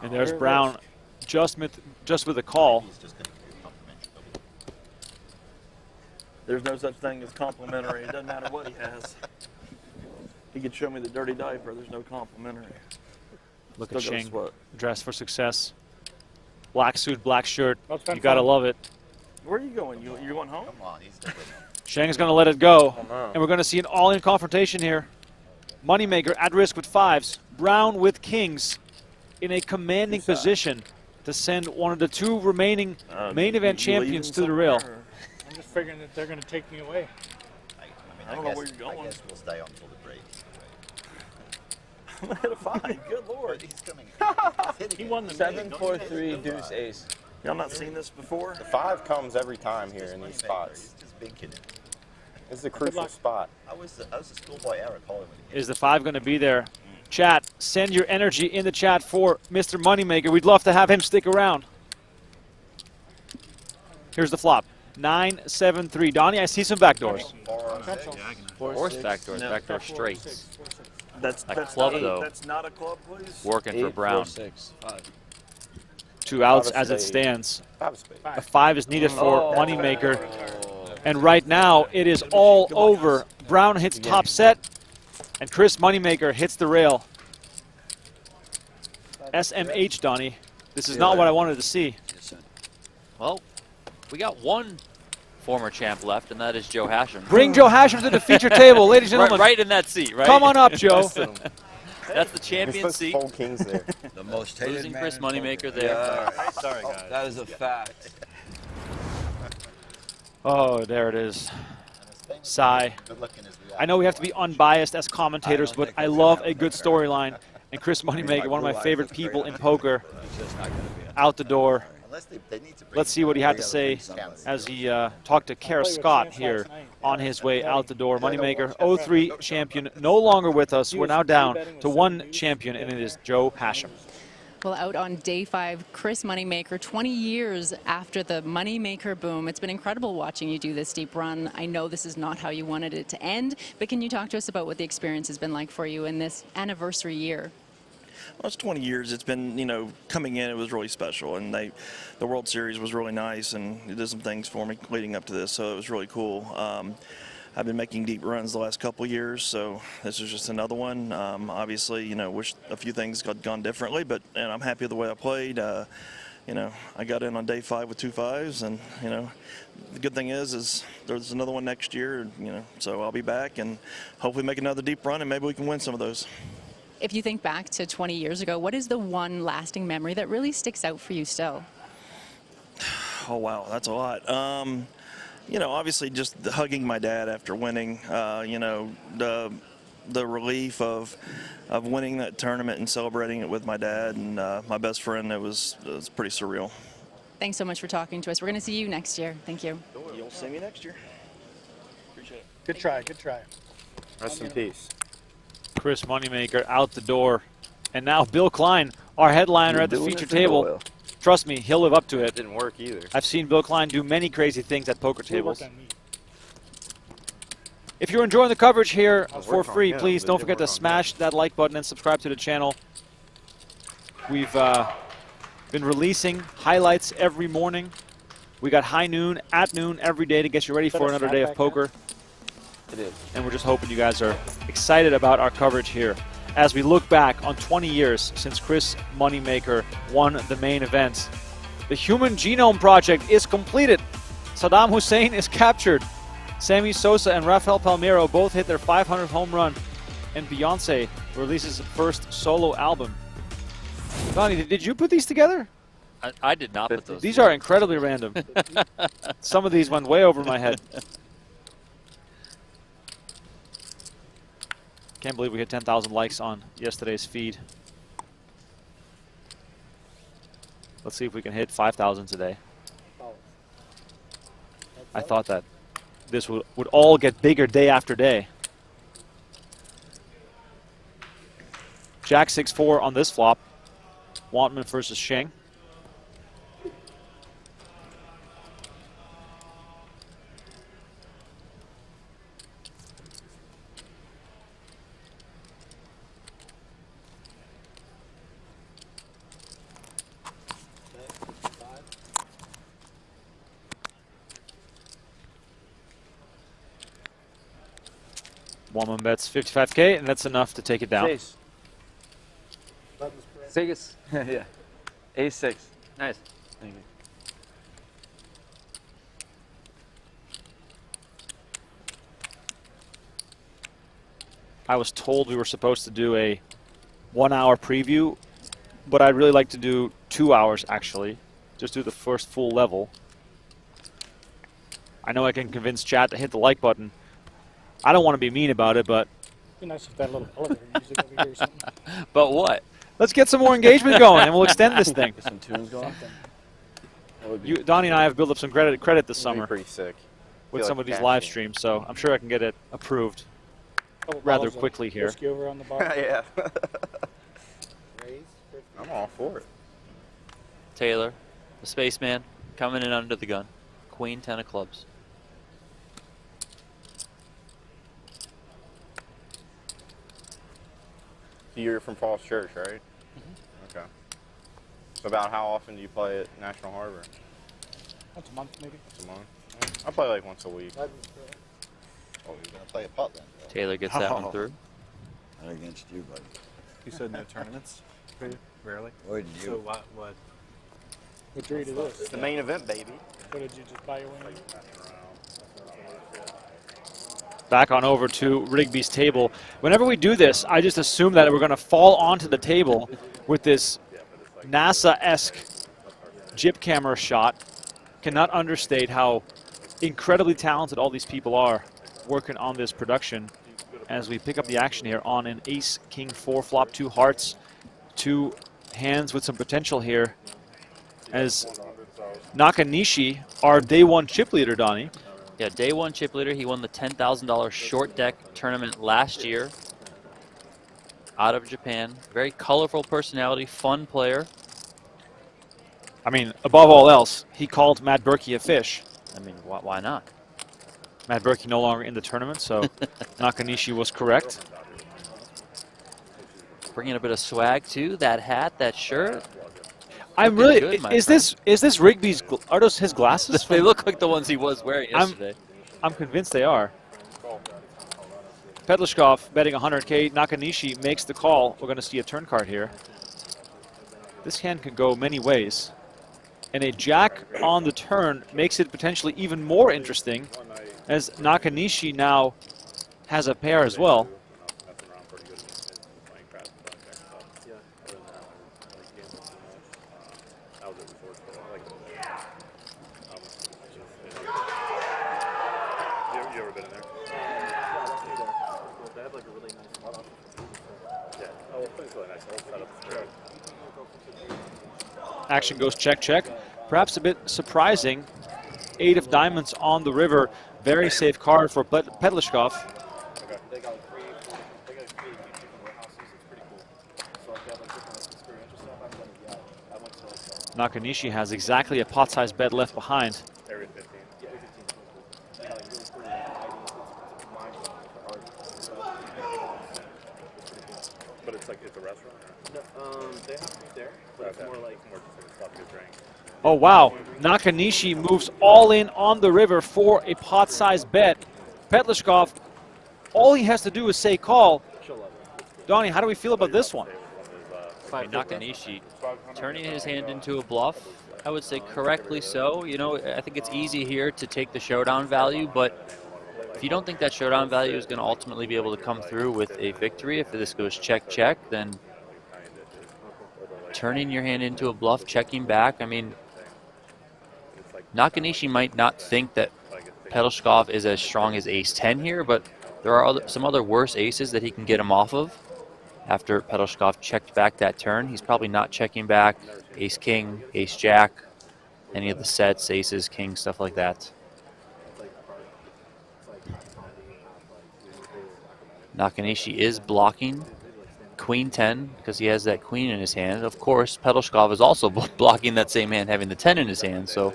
And there's Brown just with a call. There's no such thing as complimentary. It doesn't matter what he has. He could show me the dirty diaper. There's no complimentary. Look Still at gotta Sheng, sweat. dressed for success. Black suit, black shirt. Well, it's been You got to fun. love it. Where are you going? You're going home? Come on, he's still with him. Sheng is going to let it go. Oh, no. And we're going to see an all-in confrontation here. Moneymaker at risk with 5s. Brown with kings in a commanding position to send one of the 2 remaining main event champions to the rail. I'm just figuring that they're going to take me away. I don't know where you're going. I guess we'll stay on until the break. I'm ahead of 5. Good lord. He's coming. He won the 7-4-3 deuce ace. Y'all not seen this before? The 5 comes every time here in these spots. He's just binking it. This is a crucial spot. I was a schoolboy Eric Hollywood. Is the 5 going to be there? Chat, send your energy in the chat for Mr. Moneymaker. We'd love to have him stick around. Here's the flop. 9-7-3. Donnie, I see some backdoors. Force backdoors, backdoor straights. That's club, not though. That's not a club, please. Working for Brown. 5. 2 outs as it stands. A 5 is needed for Moneymaker. And right now, it is all over. Brown hits top set, and Chris Moneymaker hits the rail. SMH, Donnie. This is not what I wanted to see. Well, we got one former champ left, and that is Joe Hashem. Bring Joe Hashem to the feature table, ladies and gentlemen. Right in that seat, right? Come on up, Joe. That's the champion seat. Full kings there. The most hated Losing man Chris in Moneymaker poker. there. Sorry, guys. That is a fact. Oh, there it is. Sigh. I know we have to be unbiased as commentators, but I love a good storyline. And Chris Moneymaker, one of my favorite people in poker, out the door. Let's see what he had to say as he talked to Kara Scott here on his way out the door. Moneymaker, 0-3 champion, no longer with us. We're now down to 1 champion, and it is Joe Hashem. Well, out on day 5, Chris Moneymaker, 20 years after the Moneymaker boom. It's been incredible watching you do this deep run. I know this is not how you wanted it to end, but can you talk to us about what the experience has been like for you in this anniversary year? Well, it's 20 years. It's been, you know, coming in, it was really special. And the World Series was really nice, and it did some things for me leading up to this, so it was really cool. I've been making deep runs the last couple of years, so this is just another one. Obviously, you know, wish a few things had gone differently, but and I'm happy with the way I played. You know, I got in on day 5 with 2 5s, and you know, the good thing is there's another one next year. You know, so I'll be back and hopefully make another deep run, and maybe we can win some of those. If you think back to 20 years ago, what is the one lasting memory that really sticks out for you still? Oh wow, that's a lot. You know, obviously just hugging my dad after winning. You know, the relief of winning that tournament and celebrating it with my dad and my best friend. It was pretty surreal. Thanks so much for talking to us. We're going to see you next year. Thank you. You'll see me next year. Appreciate it. Good try. Good try. Rest in peace. Chris Moneymaker out the door. And now Bill Klein, our headliner at the feature table. Trust me, he'll live up to it. Didn't work either. I've seen Bill Klein do many crazy things at poker tables. If you're enjoying the coverage here for free, please don't forget to smash that like button and subscribe to the channel. We've been releasing highlights every morning. We got high noon, at noon every day to get you ready for another day of poker. It is. And we're just hoping you guys are excited about our coverage here as we look back on 20 years since Chris Moneymaker won the main event. The Human Genome Project is completed. Saddam Hussein is captured. Sammy Sosa and Rafael Palmeiro both hit their 500th home run. And Beyonce releases her first solo album. Donnie, did you put these together? I did not put those These together. are incredibly random. Some of these went way over my head. Can't believe we hit 10,000 likes on yesterday's feed. Let's see if we can hit 5,000 today. I thought that this would all get bigger day after day. Jack 6-4 on this flop. Wantman versus Sheng. Wantman bets 55K, and that's enough to take it down. Ace. Six. Yeah. Ace-6. Nice. Thank you. I was told we were supposed to do a 1-hour preview, but I'd really like to do 2 hours, actually. Just do the first full level. I know I can convince chat to hit the like button, I don't want to be mean about it, but It'd be nice if that little elevator music over here or something. But what? let's get some more engagement going, and we'll extend this thing. Get some tunes going. Donnie and I have built up some credit this summer Pretty sick. with Feel some like of these cash live game. streams, so I'm sure I can get it approved Couple rather bottles of quickly here. whiskey over on the bar. Yeah. I'm all for it. Taylor, the spaceman, coming in under the gun. Queen 10 of clubs. You're from Falls Church, right? Mm-hmm. Okay. So about how often do you play at National Harbor? Once a month, maybe. Once a month? I play like once a week. Oh, you're going to play a pot then? Taylor gets that one through. Not against you, buddy. You said no tournaments? Pretty rarely. Avoiding you. So what? What drew you to this? It's the main event, baby. What did you just buy your wing? Back on over to Rigby's table. Whenever we do this, I just assume that we're going to fall onto the table with this NASA-esque jib camera shot. Cannot understate how incredibly talented all these people are working on this production as we pick up the action here on an ace, king, 4 flop, 2 hearts, 2 hands with some potential here as Nakanishi, our day 1 chip leader, Donnie. Yeah, day 1 chip leader. He won the $10,000 short deck tournament last year out of Japan. Very colorful personality, fun player. I mean, above all else, he called Matt Berkey a fish. I mean, why not? Matt Berkey no longer in the tournament, so Nakanishi was correct. Bringing a bit of swag too. That hat, that shirt. I'm Looking really. good, Is this Rigby's? Are those his glasses? They look like the ones he was wearing yesterday. I'm convinced they are. Pedlishkov betting 100K. Nakanishi makes the call. We're going to see a turn card here. This hand can go many ways. And a jack on the turn makes it potentially even more interesting, as Nakanishi now has a pair as well. Action goes check, check. Perhaps a bit surprising. 8 of diamonds on the river. Very safe card for Pedlishkov. Nakanishi has exactly a pot-sized bet left behind. But it's like, it's a restaurant? No, they have food there, but it's more like just a stuff to drink. Oh, wow. Nakanishi moves all in on the river for a pot-sized bet. Pedlishkov, all he has to do is say call. Donnie, how do we feel about this one? Nakanishi turning his hand into a bluff. I would say correctly so. You know, I think it's easy here to take the showdown value, but if you don't think that showdown value is going to ultimately be able to come through with a victory, if this goes check, check, then turning your hand into a bluff, checking back, I mean, Nakanishi might not think that Pedlishkov is as strong as ace-10 here, but there are some other worse aces that he can get him off of. After Pedlishkov checked back that turn, he's probably not checking back ace-king, ace-jack, any of the sets, aces, kings, stuff like that. Nakanishi is blocking queen 10 because he has that queen in his hand. Of course, Pedlishkov is also blocking that same hand, having the 10 in his hand, so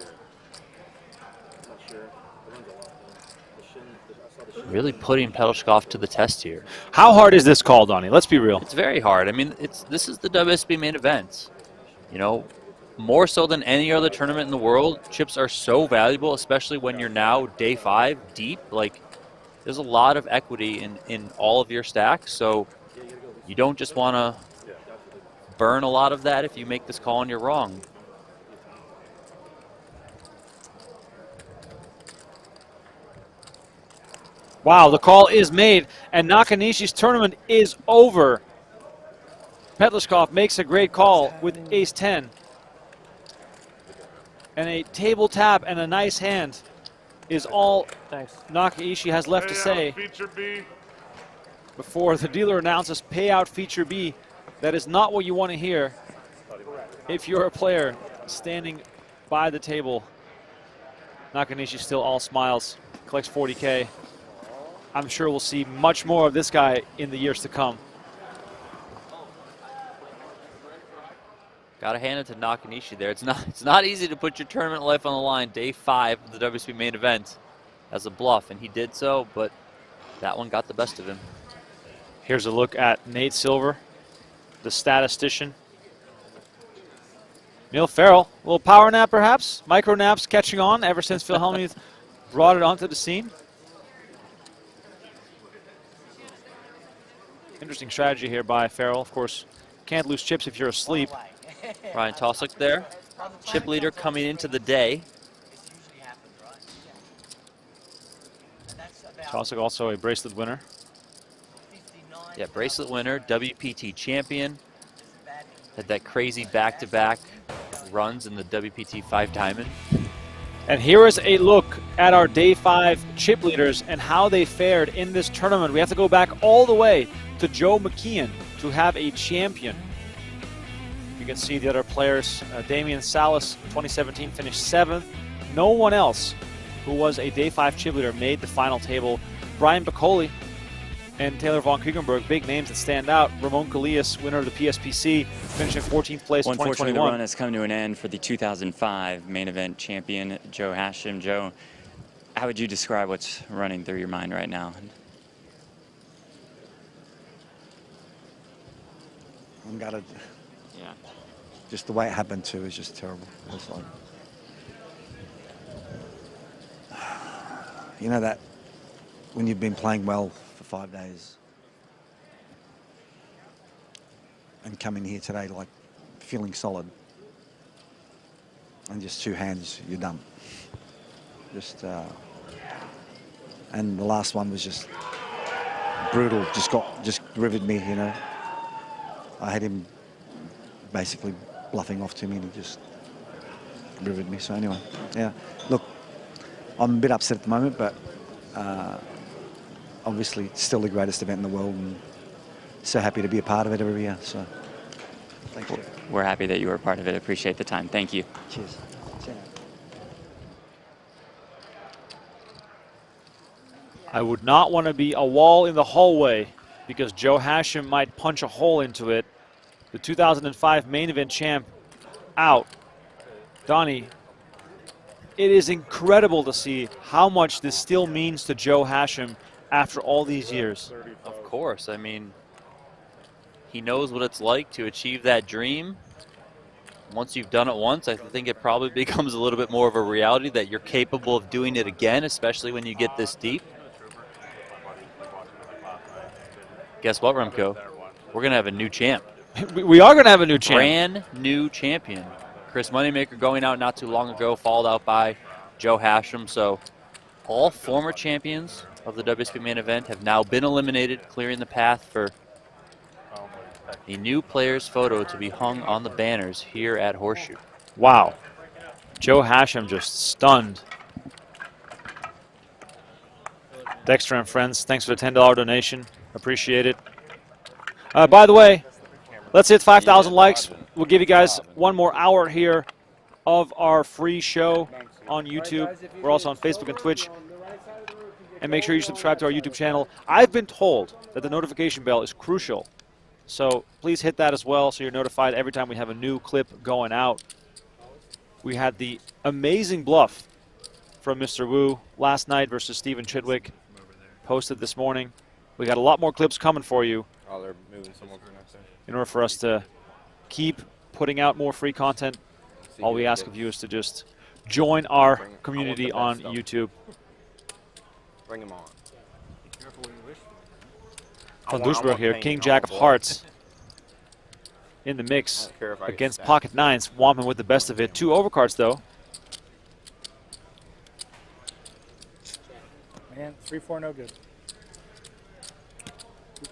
really putting Pedlishkov to the test here. How hard is this call, Donnie? Let's be real. It's very hard. I mean, this is the WSOP Main Event. You know, more so than any other tournament in the world, chips are so valuable, especially when you're now day 5 deep. Like, there's a lot of equity in all of your stacks, so you don't just want to burn a lot of that if you make this call and you're wrong. Wow, the call is made, and Nakanishi's tournament is over. Pedlishkov makes a great call with ace-10. And a table tap and a nice hand. is all Nakaishi has left to say before the dealer announces payout feature B. That is not what you want to hear if you're a player standing by the table. Nakanishi still all smiles, collects 40K. I'm sure we'll see much more of this guy in the years to come. Got to hand it to Nakanishi there. It's not easy to put your tournament life on the line day 5 of the WSOP main event as a bluff, and he did so, but that one got the best of him. Here's a look at Nate Silver, the statistician. Neil Farrell, a little power nap perhaps. Micro naps catching on ever since Phil Hellmuth brought it onto the scene. Interesting strategy here by Farrell. Of course, can't lose chips if you're asleep. Ryan Tosick there, chip leader coming into the day. Tosick also a bracelet winner. Yeah, bracelet winner, WPT champion. Had that crazy back-to-back runs in the WPT 5 Diamond. And here is a look at our day 5 chip leaders and how they fared in this tournament. We have to go back all the way to Joe McKeon to have a champion. You can see the other players. Damian Salas, 2017, finished 7th. No one else who was a day 5 chip leader made the final table. Brian Bacoli and Taylor Von Kriegenberg, big names that stand out. Ramon Calias, winner of the PSPC, finishing 14th place in 2021. Unfortunately, the run has come to an end for the 2005 main event champion, Joe Hashim. Joe, how would you describe what's running through your mind right now? I'm gutted. Yeah. Just the way it happened too is just terrible. It's like, you know that when you've been playing well for 5 days and come in here today like feeling solid and just 2 hands, you're done. Just and the last one was just brutal. Just riveted me, you know. I had him basically bluffing off to me and he just riveted me. So anyway, yeah. Look, I'm a bit upset at the moment, but obviously it's still the greatest event in the world and so happy to be a part of it every year. So thank you. We're happy that you were a part of it. Appreciate the time. Thank you. Cheers. I would not want to be a wall in the hallway because Joe Hashim might punch a hole into it. The 2005 main event champ out. Donnie, it is incredible to see how much this still means to Joe Hashim after all these years. Of course. I mean, he knows what it's like to achieve that dream. Once you've done it once, I think it probably becomes a little bit more of a reality that you're capable of doing it again, especially when you get this deep. Guess what, Remko? We're going to have a new champ. We are going to have a new champ. Brand new champion. Chris Moneymaker going out not too long ago, followed out by Joe Hashim. So all former champions of the WSOP main event have now been eliminated, clearing the path for a new player's photo to be hung on the banners here at Horseshoe. Wow. Joe Hashim just stunned. Dexter and friends, thanks for the $10 donation. Appreciate it. By the way, let's hit 5,000 likes. We'll give you guys one more hour here of our free show on YouTube. We're also on Facebook and Twitch. And make sure you subscribe to our YouTube channel. I've been told that the notification bell is crucial. So please hit that as well so you're notified every time we have a new clip going out. We had the amazing bluff from Mr. Wu last night versus Steven Chitwick, posted this morning. We got a lot more clips coming for you. Oh, they're moving some over next time. In order for us to keep putting out more free content, all we ask of you is to just join our community on YouTube. Bring him on. Von Duisburg here, King Jack of Hearts in the mix against Pocket Nines. Wampin with the best of it. 2 overcards though. Man, 3-4 no good.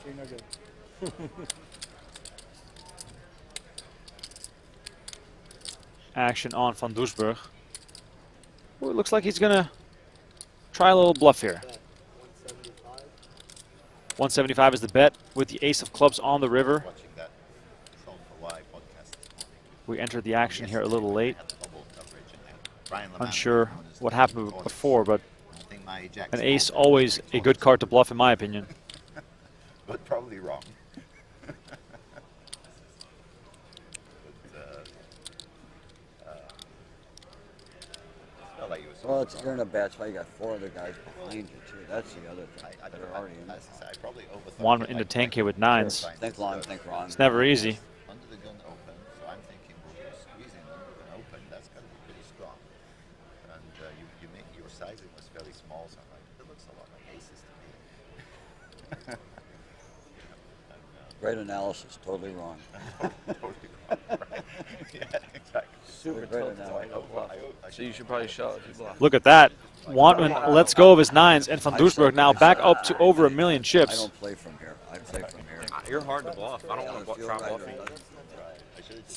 2-3 no good. Action on Van Duisburg. Well, it looks like he's gonna try a little bluff here. 175 is the bet with the ace of clubs on the river. We entered the action here a little late. Unsure what happened before, but an ace always a good card to bluff in my opinion. But probably wrong. Well, you're in a bad spot. You got 4 other guys behind you too. That's the other thing. They're already in it. One into 10K with 9s. Think long, think wrong. It's never easy. Under the gun open, so I'm thinking we're squeezing under the gun open. That's got to be pretty strong. And you make your sizing was fairly small, so I'm like, it looks a lot like aces to me. Great analysis, totally wrong. Totally wrong, right? Yeah, exactly. Super Great tough. analysis. So you should probably show it if you bluff. Look at that. Wantman lets go of his 9s, and Van Doesburg now back up to over 1 million I chips. don't play from here. I play from here. You're hard to bluff. I don't want to try bluffing.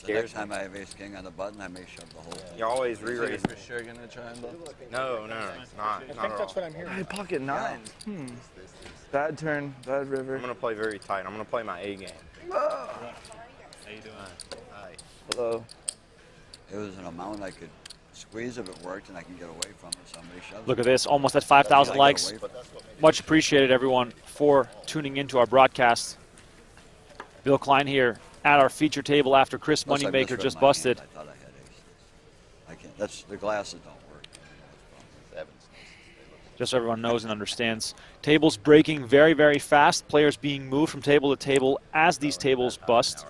The next time I have ace king on the button, I may shove the whole thing. You're always re-raising. For sure gonna try and bluff. No, it's not. I think that's what I'm hearing. Hey, pocket 9. Bad turn, bad river. I'm gonna play very tight. I'm gonna play my A game. How you doing? Hi. Hello. It was an amount I could squeeze if it worked and I can get away from it. Somebody shoves Look it. at this, almost at 5,000 likes. Much appreciated, everyone, for tuning into our broadcast. Bill Klein here at our feature table after Chris Plus, I Moneymaker misread just my busted. hand. I thought I had aces. I can't. That's the glasses don't work. Just so everyone knows and understands. Tables breaking very, very fast. Players being moved from table to table as these tables bust.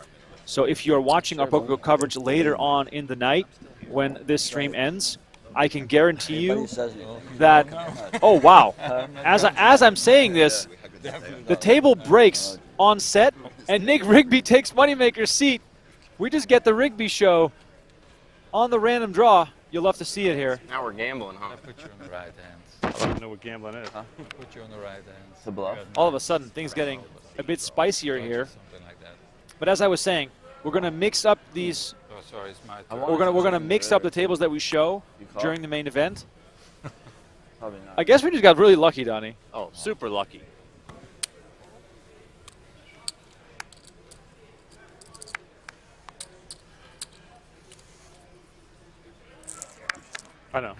So if you're watching our PokerGO coverage later on in the night when this stream ends, I can guarantee you that, oh wow, as I'm saying this, the table breaks on set and Nick Rigby takes Moneymaker's seat. We just get the Rigby show on the random draw. You'll love to see it here. Now we're gambling, huh? I put you on the right hands. I don't know what gambling is. Huh? I put you on the right hands. The bluff? All of a sudden, things getting a bit spicier here. Something like that. But as I was saying, we're going to mix up these. Oh, sorry, it's my turn. We're gonna mix up the tables that we show during the main event. Probably not. I guess we just got really lucky, Donnie. Oh, super lucky. I know.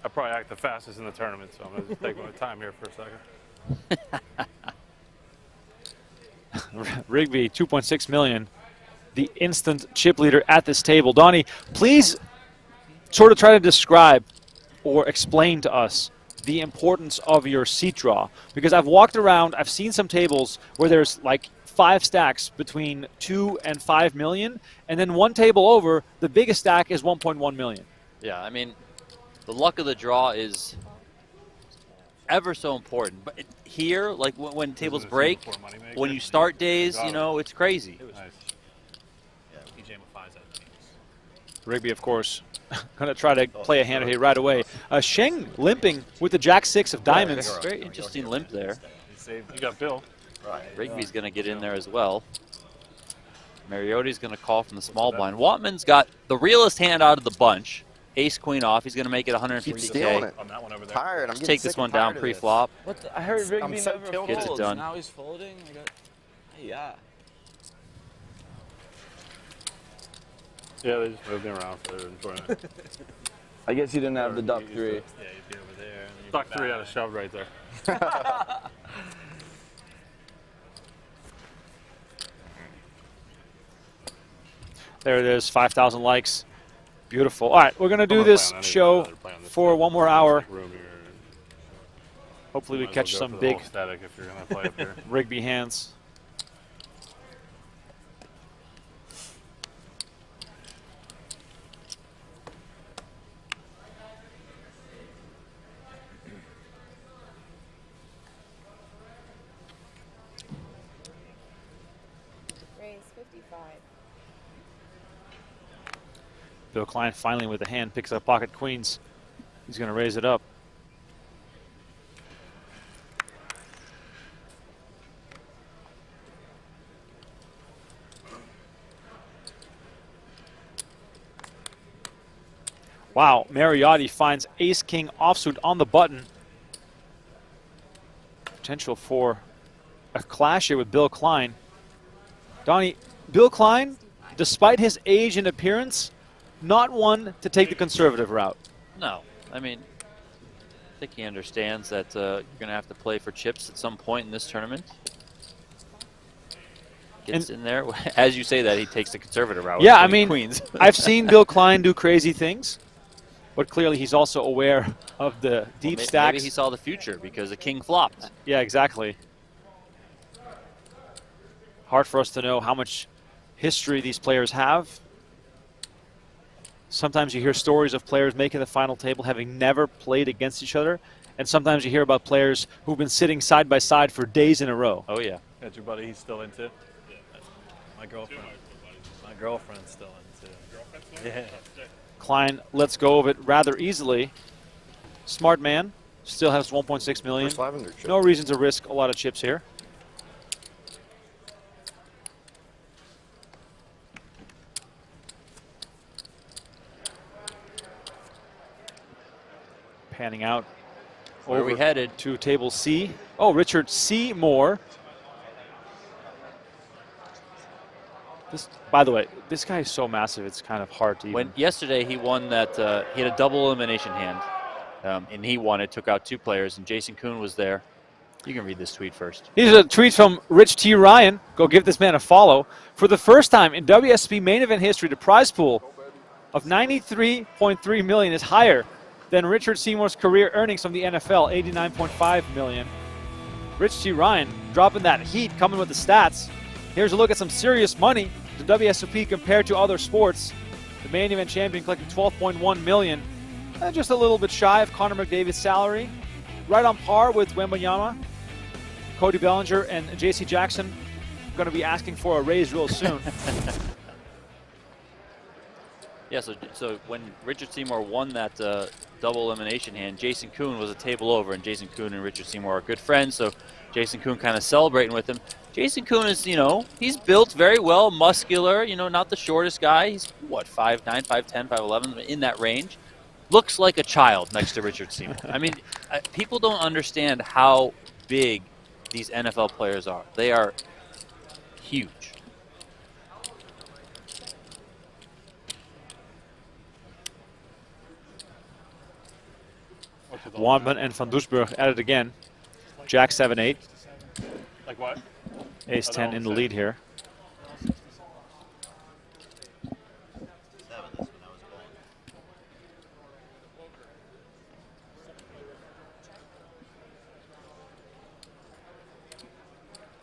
I probably act the fastest in the tournament, so I'm going to take my time here for a second. Rigby, 2.6 million. The instant chip leader at this table. Donnie, please sort of try to describe or explain to us the importance of your seat draw. Because I've walked around, I've seen some tables where there's like 5 stacks between 2 and 5 million, and then one table over, the biggest stack is 1.1 million. Yeah, I mean, the luck of the draw is ever so important. But here, like when tables break, when you start days, you know, it's crazy. Rigby, of course, going to try to play a hand here right away. Sheng limping with the Jack-6 of diamonds. Very interesting limp there. You got Bill. Rigby's going to get in there as well. Mariotti's going to call from the small blind. Wantman's got the realest hand out of the bunch. Ace queen off. He's going to make it 150K. On that one over there. Tired. Let's take this one down pre-flop. What the, I heard Rigby so never tilted. Gets it folds. done. Now he's folding. I got, yeah. Yeah, they just moved me around, so they're enjoying it. I guess you didn't have the duck 3. Yeah, you'd be over there. Duck 3 out of shove right there. There it is, 5,000 likes. Beautiful. All right, we're going to do this show for one more hour. Hopefully we catch some big static if you're going to play up here. Rigby hands. Raise 55. Bill Klein finally with the hand picks up pocket queens. He's going to raise it up. Wow, Mariotti finds ace-king offsuit on the button. Potential for a clash here with Bill Klein. Donnie, Bill Klein, despite his age and appearance, not one to take the conservative route. No, I mean, I think he understands that you're going to have to play for chips at some point in this tournament. Gets in there. As you say that, he takes the conservative route. Yeah, I mean, Queens. I've seen Bill Klein do crazy things, but clearly he's also aware of the deep stacks. Maybe he saw the future because the king flopped. Yeah, exactly. Hard for us to know how much history these players have. Sometimes you hear stories of players making the final table having never played against each other, and sometimes you hear about players who've been sitting side by side for days in a row. Oh, yeah. That's your buddy he's still into? Yeah, that's my girlfriend. My girlfriend's still into. Yeah. Klein lets go of it rather easily. Smart man, still has 1.6 million. No reason to risk a lot of chips here. Panning out. Where are we headed? To table C. Oh, Richard C. Moore. This, by the way, this guy is so massive, it's kind of hard to even. Yesterday he won that, he had a double elimination hand, and he won it, took out 2 players, and Jason Kuhn was there. You can read this tweet first. Here's a tweet from Rich T. Ryan. Go give this man a follow. For the first time in WSOP main event history, the prize pool of $93.3 million is higher than Richard Seymour's career earnings from the NFL, $89.5 million. Rich T. Ryan dropping that heat, coming with the stats. Here's a look at some serious money. The WSOP compared to other sports. The main event champion collecting $12.1 million. Just a little bit shy of Connor McDavid's salary. Right on par with Wembanyama, Cody Bellinger, and J.C. Jackson. Going to be asking for a raise real soon. Yeah, so when Richard Seymour won that double elimination hand, Jason Kuhn was a table over, and Jason Kuhn and Richard Seymour are good friends, so Jason Kuhn kind of celebrating with him. Jason Kuhn is, he's built very well, muscular, not the shortest guy. He's, what, 5'9", 5'10", 5'11", in that range. Looks like a child next to Richard Seymour. I mean, people don't understand how big these NFL players are. They are huge. Wandman and Van Doesburg at it again. Jack 7-8. Like what? Ace 10 in the lead here.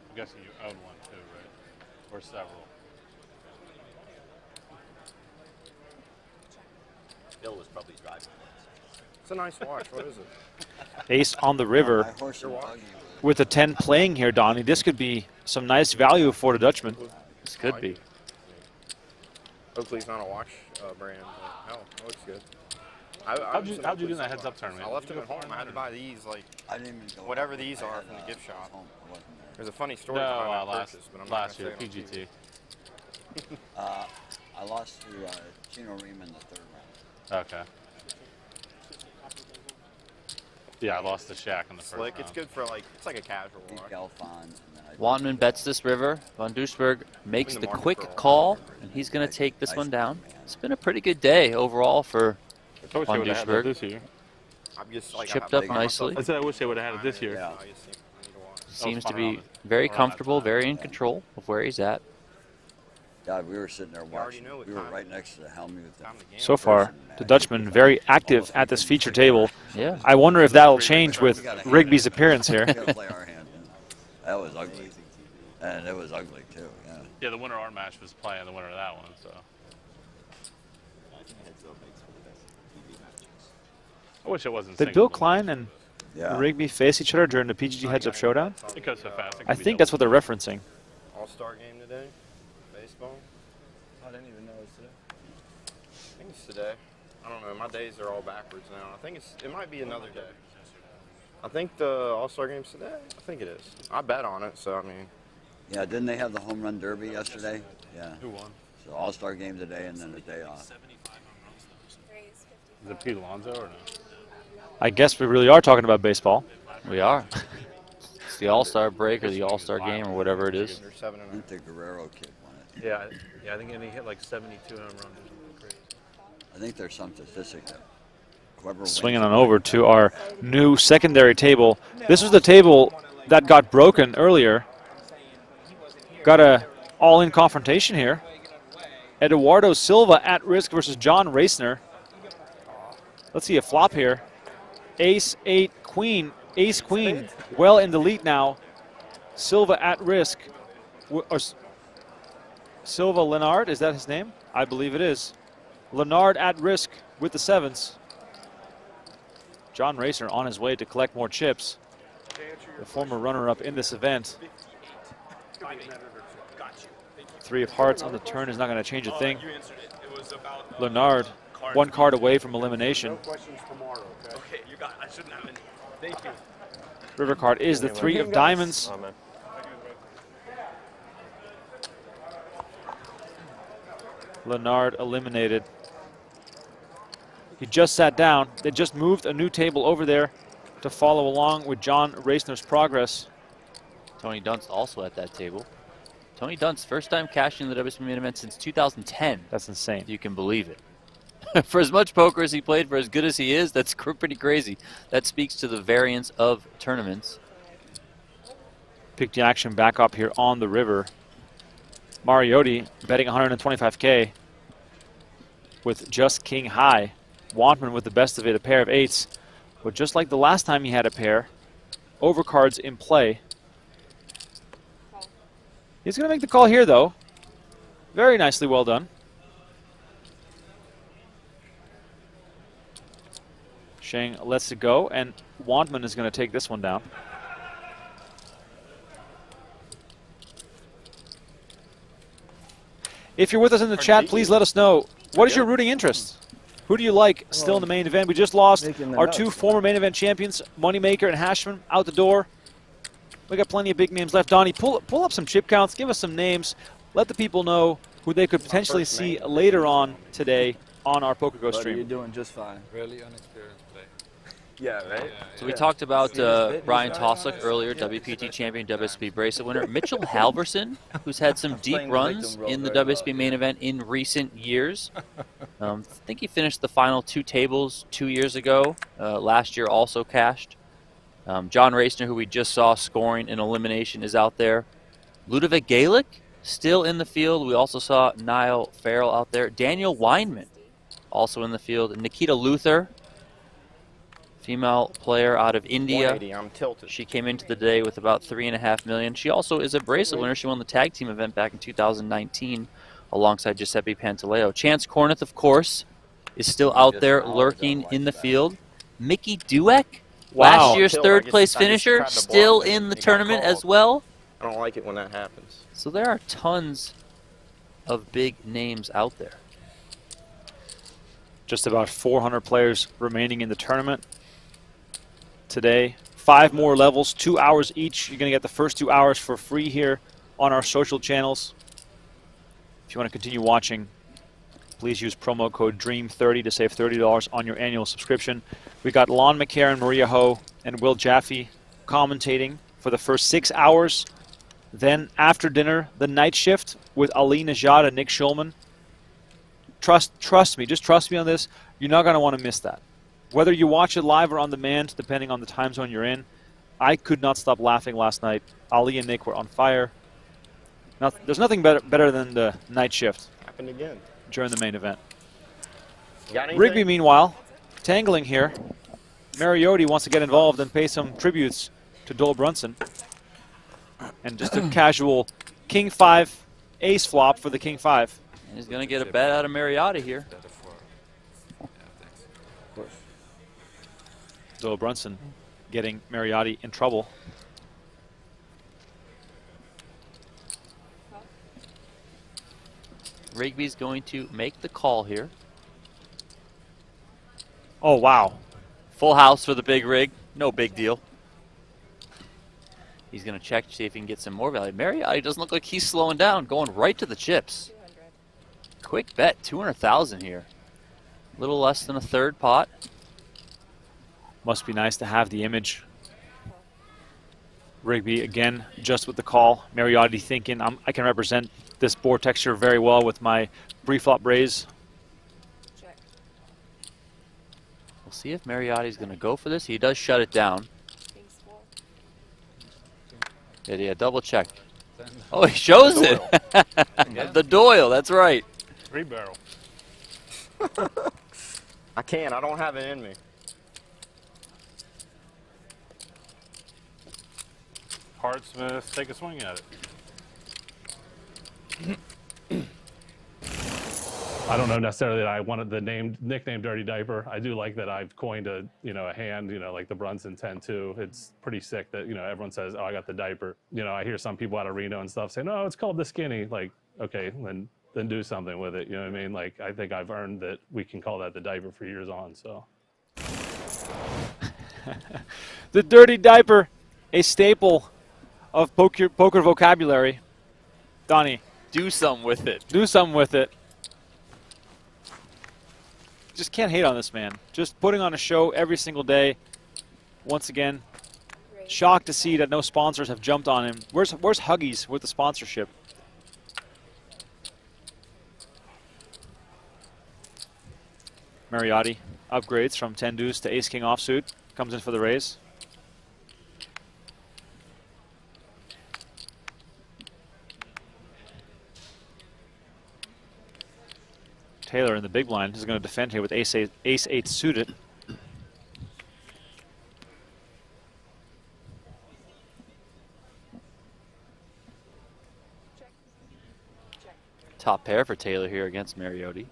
I'm guessing you own one too, right? Or several. Bill was probably driving. It's a nice watch. What is it? Ace on the river with a 10 playing here, Donnie. This could be some nice value for the Dutchman. This could be. Hopefully it's not a watch brand. But no, it looks good. How'd you do in that heads-up tournament? I left them at home. I had to buy these, like, whatever these are from the gift shop. There's a funny story behind that purchase, but I'm not last year, PGT. I lost to Chino Riemann in the 3rd round. Okay. Yeah, I lost to Shaq in the first round. It's good for, like, it's like a casual watch. Wandman bets this river. Van Doesburg makes the quick call, and he's going to take this one down. It's been a pretty good day overall for Van Doesburg. Chipped up nicely. I said I wish they would have had it this year. Yeah. Seems to be very comfortable, very in control of where he's at. God, we were sitting there watching. We were right next to the helmet with them. So far, the Dutchman very active at this feature table. Yeah. I wonder if that'll change with Rigby's appearance here. We gotta play our hand. That was ugly. And it was ugly, too. Yeah. Yeah, the winner of our match was playing the winner of that one, so. I wish it wasn't. Did Bill Klein and Rigby face each other during the PGG Heads-Up Showdown? It goes so fast. I think that's what they're referencing. All-Star game today? Baseball? I didn't even know it was today. I think it's today. I don't know. My days are all backwards now. I think it might be another day. I think the All-Star game's today. I think it is. I bet on it, so I mean. Yeah, didn't they have the home run derby yesterday? Yeah. Who won? So All-Star game today and then the day off. Is it Pete Alonso or no? I guess we really are talking about baseball. We are. It's the All-Star break or the All-Star game or whatever it is. I think the Guerrero kid won it. Yeah, I think he hit like 72 home runs or something crazy. I think there's some statistic that whoever Swinging on over to our new secondary table. This was the table that got broken earlier. Got a all-in confrontation here. Eduardo Silva at risk versus John Racner. Let's see a flop here. Ace, 8, queen, ace, queen. Well in the lead now. Silva at risk. Silva Leonard, is that his name? I believe it is. Leonard at risk with the 7s. John Racner on his way to collect more chips. The former runner-up in this event. 3 of hearts on the turn is not going to change a thing. Leonard, 1 card away from elimination. No questions tomorrow, okay? You got, I shouldn't have any. Thank you. River card is the 3 of diamonds. Leonard eliminated. He just sat down. They just moved a new table over there to follow along with John Racner's progress. Tony Dunst also at that table. Tony Dunst, first time cashing the WSOP Main Event since 2010. That's insane. You can believe it. For as much poker as he played, for as good as he is, that's pretty crazy. That speaks to the variance of tournaments. Pick the action back up here on the river. Mariotti betting 125K with just king high. Wantman with the best of it, a pair of 8s. But just like the last time he had a pair, overcards in play. He's going to make the call here, though. Very nicely well done. Sheng lets it go, and Wantman is going to take this one down. If you're with us in the chat, please let us know. What is your rooting interest? Who do you like still in the main event? We just lost our 2 former main event champions, Moneymaker and Hashman, out the door. We got plenty of big names left. Donnie, pull up some chip counts. Give us some names. Let the people know who they could potentially see later on today on our PokerGo stream. You're doing just fine. Really unexperienced play. Yeah, right? So we talked about Brian Toslick earlier, WPT champion, WSOP bracelet winner. Mitchell Halverson, who's had some deep runs in the WSOP main event in recent years. I think he finished the final 2 tables 2 years ago. Last year also cashed. John Racner, who we just saw scoring in elimination, is out there. Ludovic Gaelic, still in the field. We also saw Niall Farrell out there. Daniel Weinman, also in the field. Nikita Luther, female player out of India. 180, I'm tilted. She came into the day with about $3.5 million. She also is a bracelet winner. She won the tag team event back in 2019 alongside Giuseppe Pantaleo. Chance Corneth, of course, is still out there lurking in the field. Mickey Dueck, last year's third-place finisher, still in the tournament as well. I don't like it when that happens. So there are tons of big names out there. Just about 400 players remaining in the tournament today. 5 more levels, 2 hours each. You're going to get the first 2 hours for free here on our social channels. If you want to continue watching, please use promo code DREAM30 to save $30 on your annual subscription. We got Lon McCarron, Maria Ho, and Will Jaffe commentating for the first 6 hours. Then after dinner, the night shift with Ali Najad and Nick Schulman. Trust me, just trust me on this. You're not going to want to miss that. Whether you watch it live or on demand, depending on the time zone you're in, I could not stop laughing last night. Ali and Nick were on fire. There's nothing better than the night shift. Happened again. During the main event. Got anything? Rigby, meanwhile, tangling here. Mariotti wants to get involved and pay some tributes to Dole Brunson. And just a casual King 5 ace flop for the King 5. He's going to get a bet out of Mariotti here. Dole Brunson getting Mariotti in trouble. Rigby's going to make the call here. Oh, wow. Full house for the big rig. No big deal. He's going to check to see if he can get some more value. Mariotti doesn't look like he's slowing down, going right to the chips. Quick bet, 200,000 here. Little less than a third pot. Must be nice to have the image. Rigby again, just with the call. Mariotti thinking I can represent this board texture very well with my pre-flop raise. We'll see if Mariotti's going to go for this. He does shut it down. Yeah, double check. Oh, he shows it. The Doyle, that's right. 3-barrel. I can't. I don't have it in me. Hardsmith, take a swing at it. I don't know necessarily that I wanted the nickname Dirty Diaper. I do like that I've coined a hand, like the Brunson 10-2. It's pretty sick that, everyone says, oh, I got the diaper. I hear some people out of Reno and stuff say, no, it's called the Skinny. Like, okay, then do something with it. You know what I mean? Like, I think I've earned that we can call that the diaper for years on, so. The Dirty Diaper, a staple of poker vocabulary. Donnie. Do something with it. Do something with it. Just can't hate on this man. Just putting on a show every single day. Once again, shocked to see that no sponsors have jumped on him. Where's Huggies with the sponsorship? Mariotti upgrades from 10 deuce to ace king offsuit. Comes in for the raise. Taylor in the big blind is going to defend here with ace 8 suited. Top pair for Taylor here against Mariotti.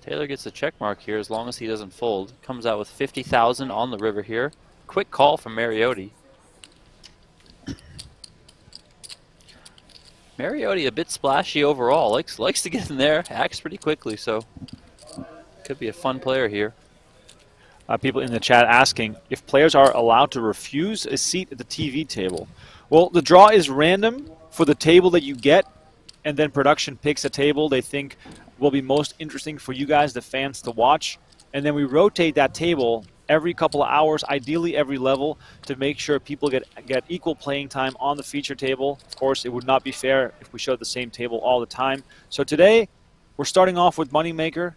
Taylor gets a check mark here as long as he doesn't fold. Comes out with 50,000 on the river here. Quick call from Mariotti. Mariotti a bit splashy overall. Likes to get in there. Acts pretty quickly, so could be a fun player here. People in the chat asking if players are allowed to refuse a seat at the TV table. Well, the draw is random for the table that you get, and then production picks a table they think will be most interesting for you guys, the fans, to watch. And then we rotate that table every couple of hours, ideally every level, to make sure people get equal playing time on the feature table. Of course, it would not be fair if we showed the same table all the time. So today, we're starting off with Moneymaker,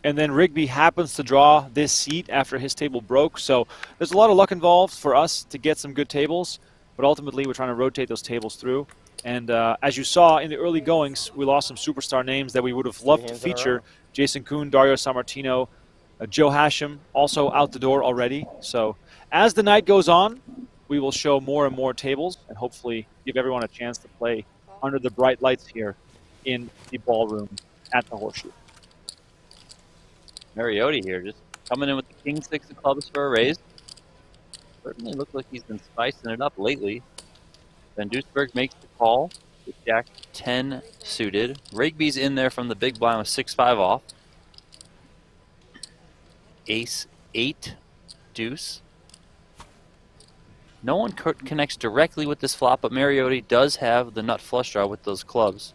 and then Rigby happens to draw this seat after his table broke. So there's a lot of luck involved for us to get some good tables, but ultimately we're trying to rotate those tables through. And as you saw in the early goings, we lost some superstar names that we would have loved to feature. Jason Kuhn, Dario Sammartino, Joe Hashem, also out the door already. So as the night goes on, we will show more and more tables and hopefully give everyone a chance to play under the bright lights here in the ballroom at the Horseshoe. Mariotti here just coming in with the king 6 of clubs for a raise. Certainly looks like he's been spicing it up lately. Van Duesberg makes the call with Jack 10 suited. Rigby's in there from the big blind with 6-5 off. Ace 8 deuce. No one connects directly with this flop, but Mariotti does have the nut flush draw with those clubs.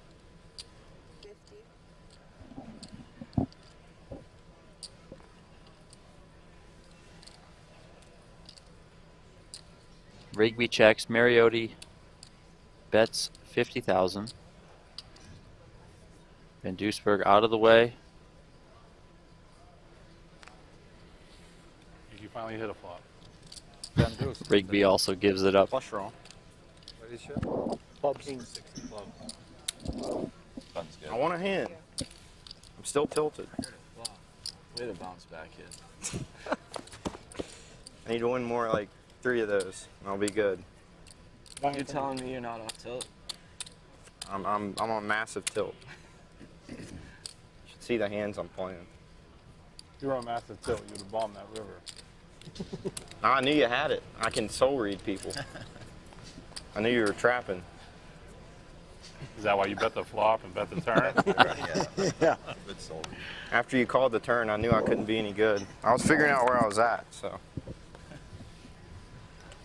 Rigby checks. Mariotti bets 50,000. Van Duesberg out of the way. You finally hit a flop. Rigby also gives it up. Flush draw. Club king 6 club. I want a hand. I'm still tilted. Way to bounce back hit. I need to win more like 3 of those, and I'll be good. You're telling me you're not off tilt? I'm on massive tilt. You should see the hands I'm playing. If you were on massive tilt, you would have bombed that river. I knew you had it. I can soul read people. I knew you were trapping. Is that why you bet the flop and bet the turn? Yeah. Good soul. After you called the turn, I knew I couldn't be any good. I was figuring out where I was at, so.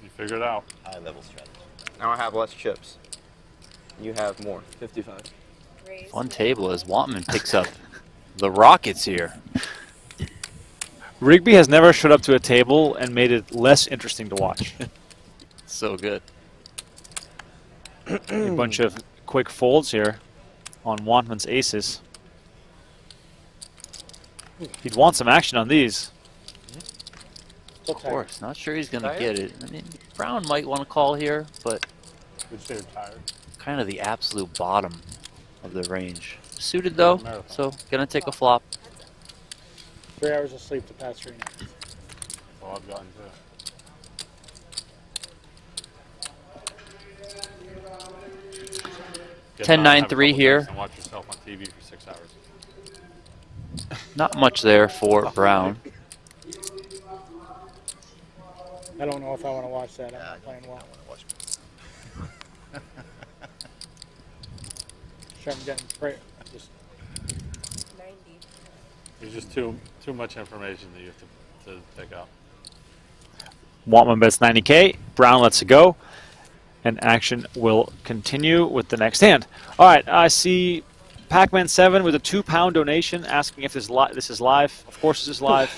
You figured it out. High level strategy. Now I have less chips. You have more. 55. Fun table as Wantman picks up the Rockets here. Rigby has never showed up to a table and made it less interesting to watch. So good. A bunch of quick folds here on Wantman's aces. He'd want some action on these. Of course, not sure he's going to get it. I mean, Brown might want to call here, but kind of the absolute bottom of the range. Suited though, so going to take a flop. 3 hours of sleep the past 3 nights. Well, I've gotten to. Get 10-9-3 here. And watch yourself on TV for 6 hours. Not much there for Brown. I don't know if I want to watch that. I'm not playing well. Sure, I'm getting just 90. There's just too much information that you have to pick up. Wantman bets 90K. Brown lets it go. And action will continue with the next hand. All right, I see Pac-Man 7 with a £2 donation asking if this is live. Of course, this is live.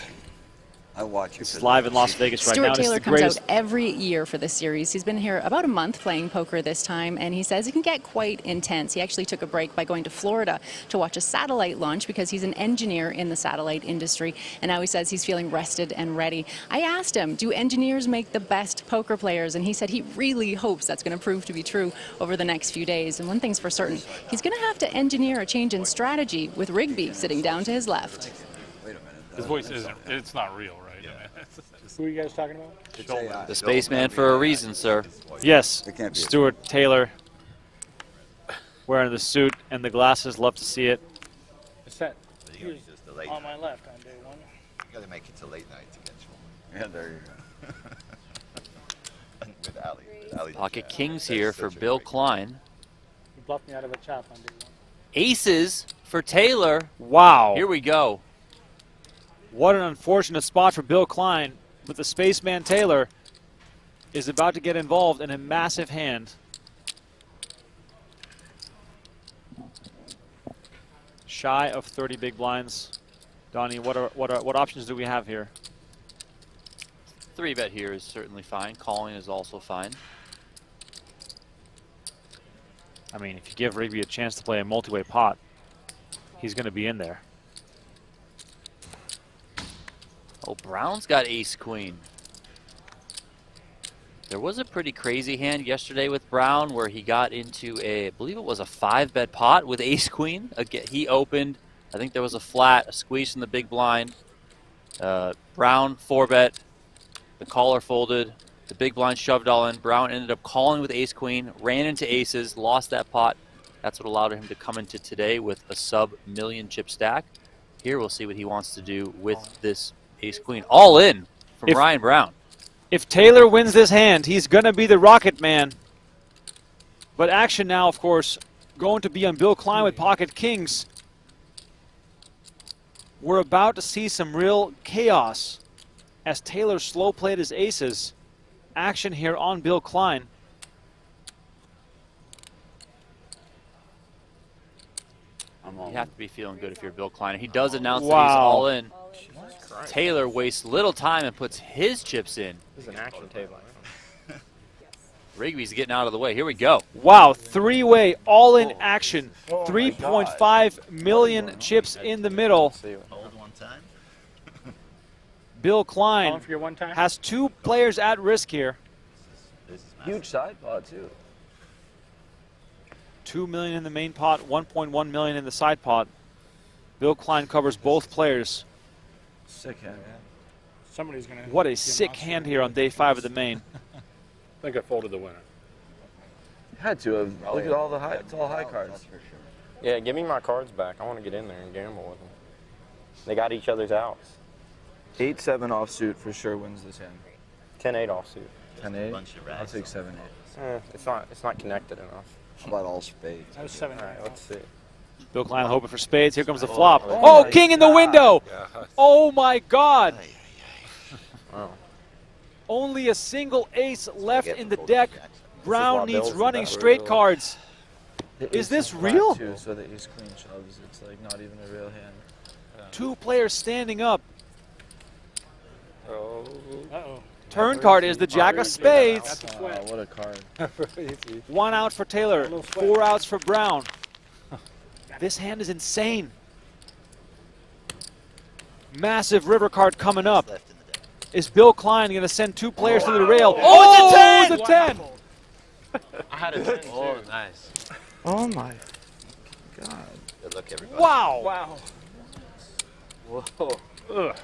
I watch it. This is live in Las Vegas right now. Stuart Taylor comes out every year for this series. He's been here about a month playing poker this time, and he says it can get quite intense. He actually took a break by going to Florida to watch a satellite launch because he's an engineer in the satellite industry, and now he says he's feeling rested and ready. I asked him, do engineers make the best poker players? And he said he really hopes that's going to prove to be true over the next few days. And one thing's for certain, he's going to have to engineer a change in strategy with Rigby sitting down to his left. His voice it's not real, right? Who are you guys talking about? The spaceman for a reason, sir. Yes, Stuart Taylor wearing the suit and the glasses. Love to see it. It's that on my left on day 1. You gotta make it to late night to get you. Yeah, there you go. With Ali. Pocket kings here for Bill Klein. You bluffed me out of a chop on day 1. Aces for Taylor. Wow. Here we go. What an unfortunate spot for Bill Klein, but the spaceman Taylor is about to get involved in a massive hand. Shy of 30 big blinds. Donnie, what options do we have here? 3-bet here is certainly fine. Calling is also fine. I mean, if you give Rigby a chance to play a multi-way pot, he's going to be in there. Oh, Brown's got ace-queen. There was a pretty crazy hand yesterday with Brown where he got into I believe it was a 5-bet pot with ace-queen. Again, he opened. I think there was a flat, a squeeze in the big blind. Brown 4-bet. The caller folded. The big blind shoved all in. Brown ended up calling with ace-queen, ran into aces, lost that pot. That's what allowed him to come into today with a sub-million chip stack. Here we'll see what he wants to do with this ace-queen. All in from Ryan Brown. If Taylor wins this hand, he's going to be the Rocket Man. But action now, of course, going to be on Bill Klein with pocket kings. We're about to see some real chaos as Taylor slow played his aces. Action here on Bill Klein. You have to be feeling good if you're Bill Klein. He does announce that he's all in. Taylor wastes little time and puts his chips in. This is an action table. Rigby's getting out of the way. Here we go. Wow, 3-way all-in action. 3.5 million chips in the middle. Hold one time. Bill Klein Calling for your 1 time? has 2 players at risk here. Huge side pot, too. 2 million in the main pot, 1.1 million in the side pot. Bill Klein covers both players. Sick hand. Somebody's gonna. What a sick hand here on day 5 of the main. I think I folded the winner. Had to have. Look at all the high. It's all high cards. Yeah, give me my cards back. I want to get in there and gamble with them. They got each other's outs. 8-7 offsuit for sure wins this hand. 10-8 offsuit. 10-8. I'll take 7-8. It's not connected enough. How about all spades? That was 7. All right, let's see. Bill Klein hoping for spades. Here comes the flop. Oh, king in the window. Oh, my God. Wow. Only a single ace left in the deck. why Brown needs Bill's running the straight brutal. cards. The Is ace this flat real? Too, so the ace queen shoves. It's like not even a real hand. 2 players standing up. Oh. Uh-oh. Turn card is the jack of spades. What a card. 1 out for Taylor. 4 outs for Brown. This hand is insane. Massive river card coming up. Is Bill Klein going to send 2 players to the rail? Oh, it's a 10! I had a 10 too. Oh, nice. Oh my God. Good luck, everybody. Wow. Wow. Whoa. Ugh.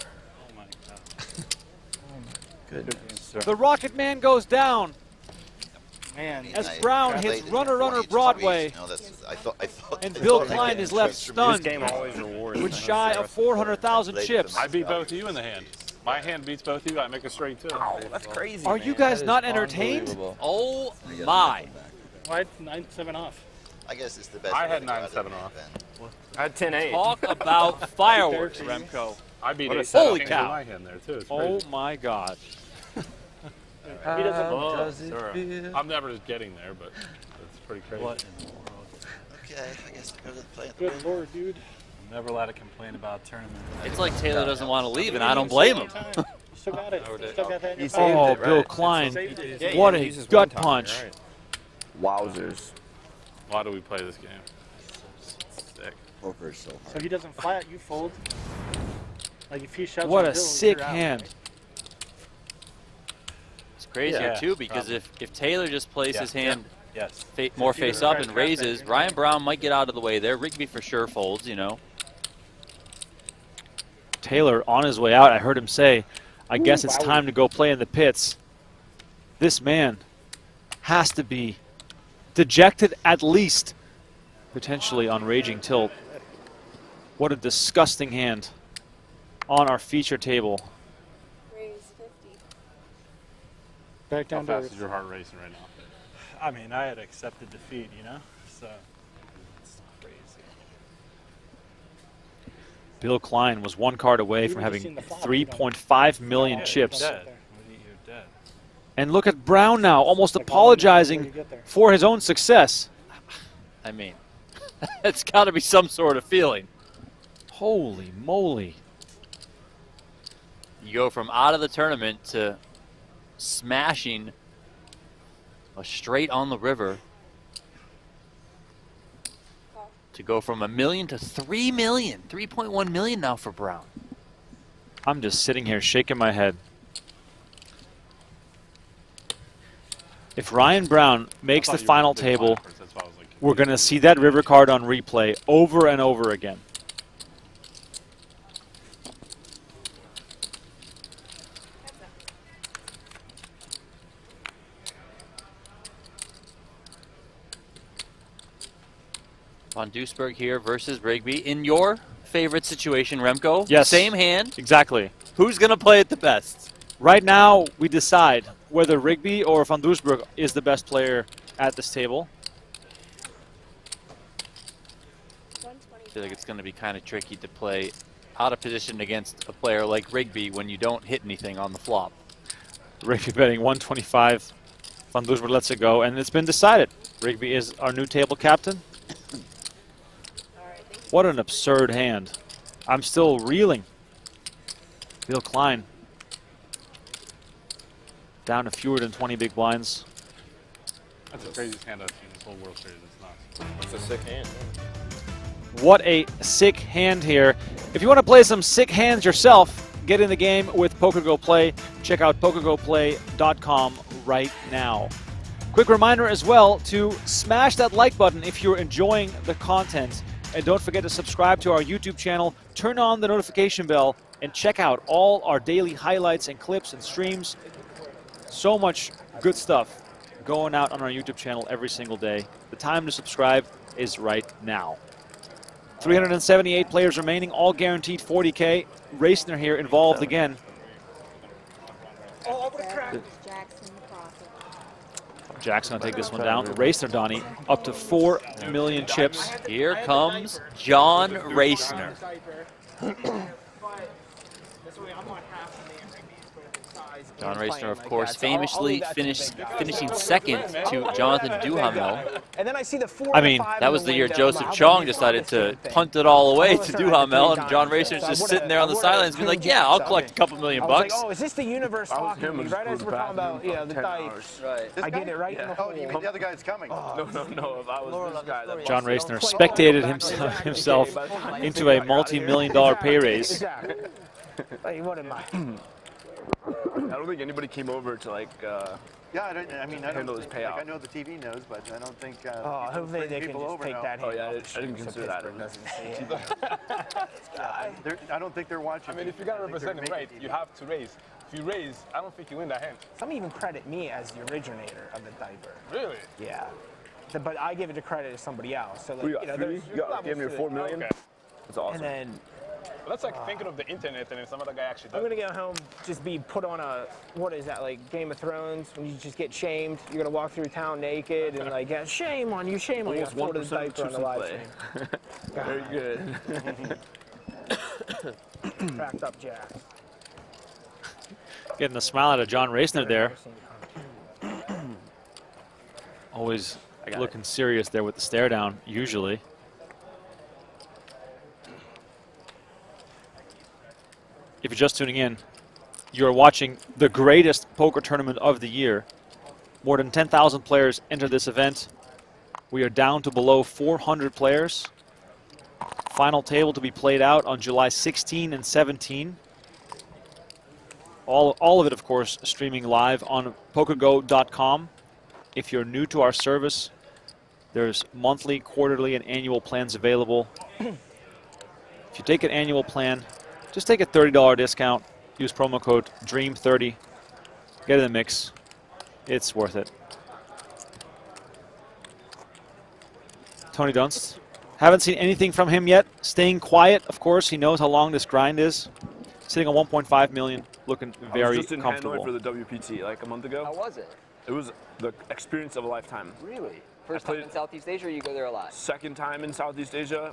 Goodness. The Rocket Man goes down Man. as Brown hits Runner Broadway. No, I thought And Bill Klein is left stunned This game always rewards. with shy of 400,000 chips. I beat both of you in the hand. My hand beats both of you. I make a straight too. Oh, that's crazy. Are you guys not entertained? Oh my. Why 9-7 off? I guess it's the best. I way had to go out 9-7 of off. the I had 10-8. Talk about fireworks, Remko. I beat What a 8 Holy kings cow. in my hand there too. It's Oh crazy. my God. He doesn't. Does it Sure. feel- I'm never just getting there, but it's pretty crazy. What in the world? Okay, I guess I go to the play. Good lord, dude. I'm never allowed to complain about a tournament. It's like Taylor doesn't want to leave, and I don't blame him. You still got it. You still got that in your He pocket. saved Oh, it, Bill right? Klein. Saved it. Yeah, What he a uses gut one time, punch. you're right. Wowzers. Why do we play this game? Sick. Poker is so hard. So he doesn't flat, you fold. Like if he shoves What on a Bill, sick you're out, hand. right? It's crazier Yeah, too because probably. if Taylor just plays Yeah. his hand Yes. more face up and raises, Ryan Brown might get out of the way there. Rigby for sure folds, you know. Taylor on his way out, I heard him say, I guess it's time to go play in the pits. This man has to be dejected at least, potentially on raging tilt. What a disgusting hand on our feature table. Raise 50. Back How down to fast earth. is your heart racing right now? I mean, I had accepted defeat, you know? So, it's crazy. Bill Klein was 1 card away from having 3.5 million chips. Dead. You're dead. And look at Brown now, almost apologizing for his own success. I mean, it's got to be some sort of feeling. Holy moly. You go from out of the tournament to smashing a straight on the river to go from $1 million to $3 million, 3.1 million now for Brown. I'm just sitting here shaking my head. If Ryan Brown makes the final table, we're going to see that river card on replay over and over again. Von Duisburg here versus Rigby. In your favorite situation, Remko, Yes. same hand. Exactly. Who's going to play it the best? Right now, we decide whether Rigby or Van Duisburg is the best player at this table. I feel like it's going to be kind of tricky to play out of position against a player like Rigby when you don't hit anything on the flop. Rigby betting 125. Van Duisburg lets it go, and it's been decided. Rigby is our new table captain. What an absurd hand. I'm still reeling. Bill Klein down to fewer than 20 big blinds. That's the craziest hand I've seen this whole World Series. It's nuts. It's a sick hand. What a sick hand here. If you want to play some sick hands yourself, get in the game with PokerGo Play. Check out PokerGoPlay.com right now. Quick reminder as well to smash that like button if you're enjoying the content. And don't forget to subscribe to our YouTube channel, turn on the notification bell, and check out all our daily highlights and clips and streams. So much good stuff going out on our YouTube channel every single day. The time to subscribe is right now. 378 players remaining, all guaranteed 40K. Racner here involved again. Jack's going to take this one down. Racner, Donnie, up to 4 million chips. Here comes John Racner. John Racner, of course, famously finishing second to Jonathan Duhamel. And then I see the 4 I mean, that was the year Joseph Chong decided to punt it all away to Duhamel, and John Racner's just sitting there on the sidelines being like, yeah, I'll collect a couple $1 million bucks. Oh, is this the universe talking to me? Right as we're talking about, you know, the dice. Right. I get it right in the hole. Oh, you mean the other guy's coming? No. If I was this guy, that John Racner spectated himself into a multi-million-dollar pay raise. Hey, what am I? I don't think anybody came over to like. Yeah, I don't handle his payout. Like, I know the TV knows, but I don't think. Hopefully they can just take that. Oh yeah, I didn't consider that. I don't think they're watching. I mean, if you gotta represent him right, you have to raise. If you raise, I don't think you win that hand. Some even credit me as the originator of the diaper. Really? Yeah. But I give it the credit to somebody else. So like, you got three? You got damn near 4 million. Okay. That's awesome. And then. Well, that's like thinking of the internet and then some other guy actually does. I'm gonna go home, just be put on a, what is that, like Game of Thrones, when you just get shamed, you're gonna walk through town naked and like, yeah, shame on you, shame on you. Almost 1% diaper on the live stream. Very good. Cracked up Jack. Getting a smile out of John Racner there. Always looking serious there with the stare down, usually. If you're just tuning in, you're watching the greatest poker tournament of the year. More than 10,000 players enter this event. We are down to below 400 players. Final table to be played out on July 16 and 17. All of it, of course, streaming live on PokerGo.com. If you're new to our service, there's monthly, quarterly, and annual plans available. If you take an annual plan, just take a $30 discount. Use promo code DREAM30. Get in the mix. It's worth it. Tony Dunst. Haven't seen anything from him yet. Staying quiet, of course. He knows how long this grind is. Sitting on 1.5 million, looking very I was just in comfortable. Hanoi for the WPT like a month ago. How was it? It was the experience of a lifetime. Really? First time in Southeast Asia, or you go there a lot? Second time in Southeast Asia.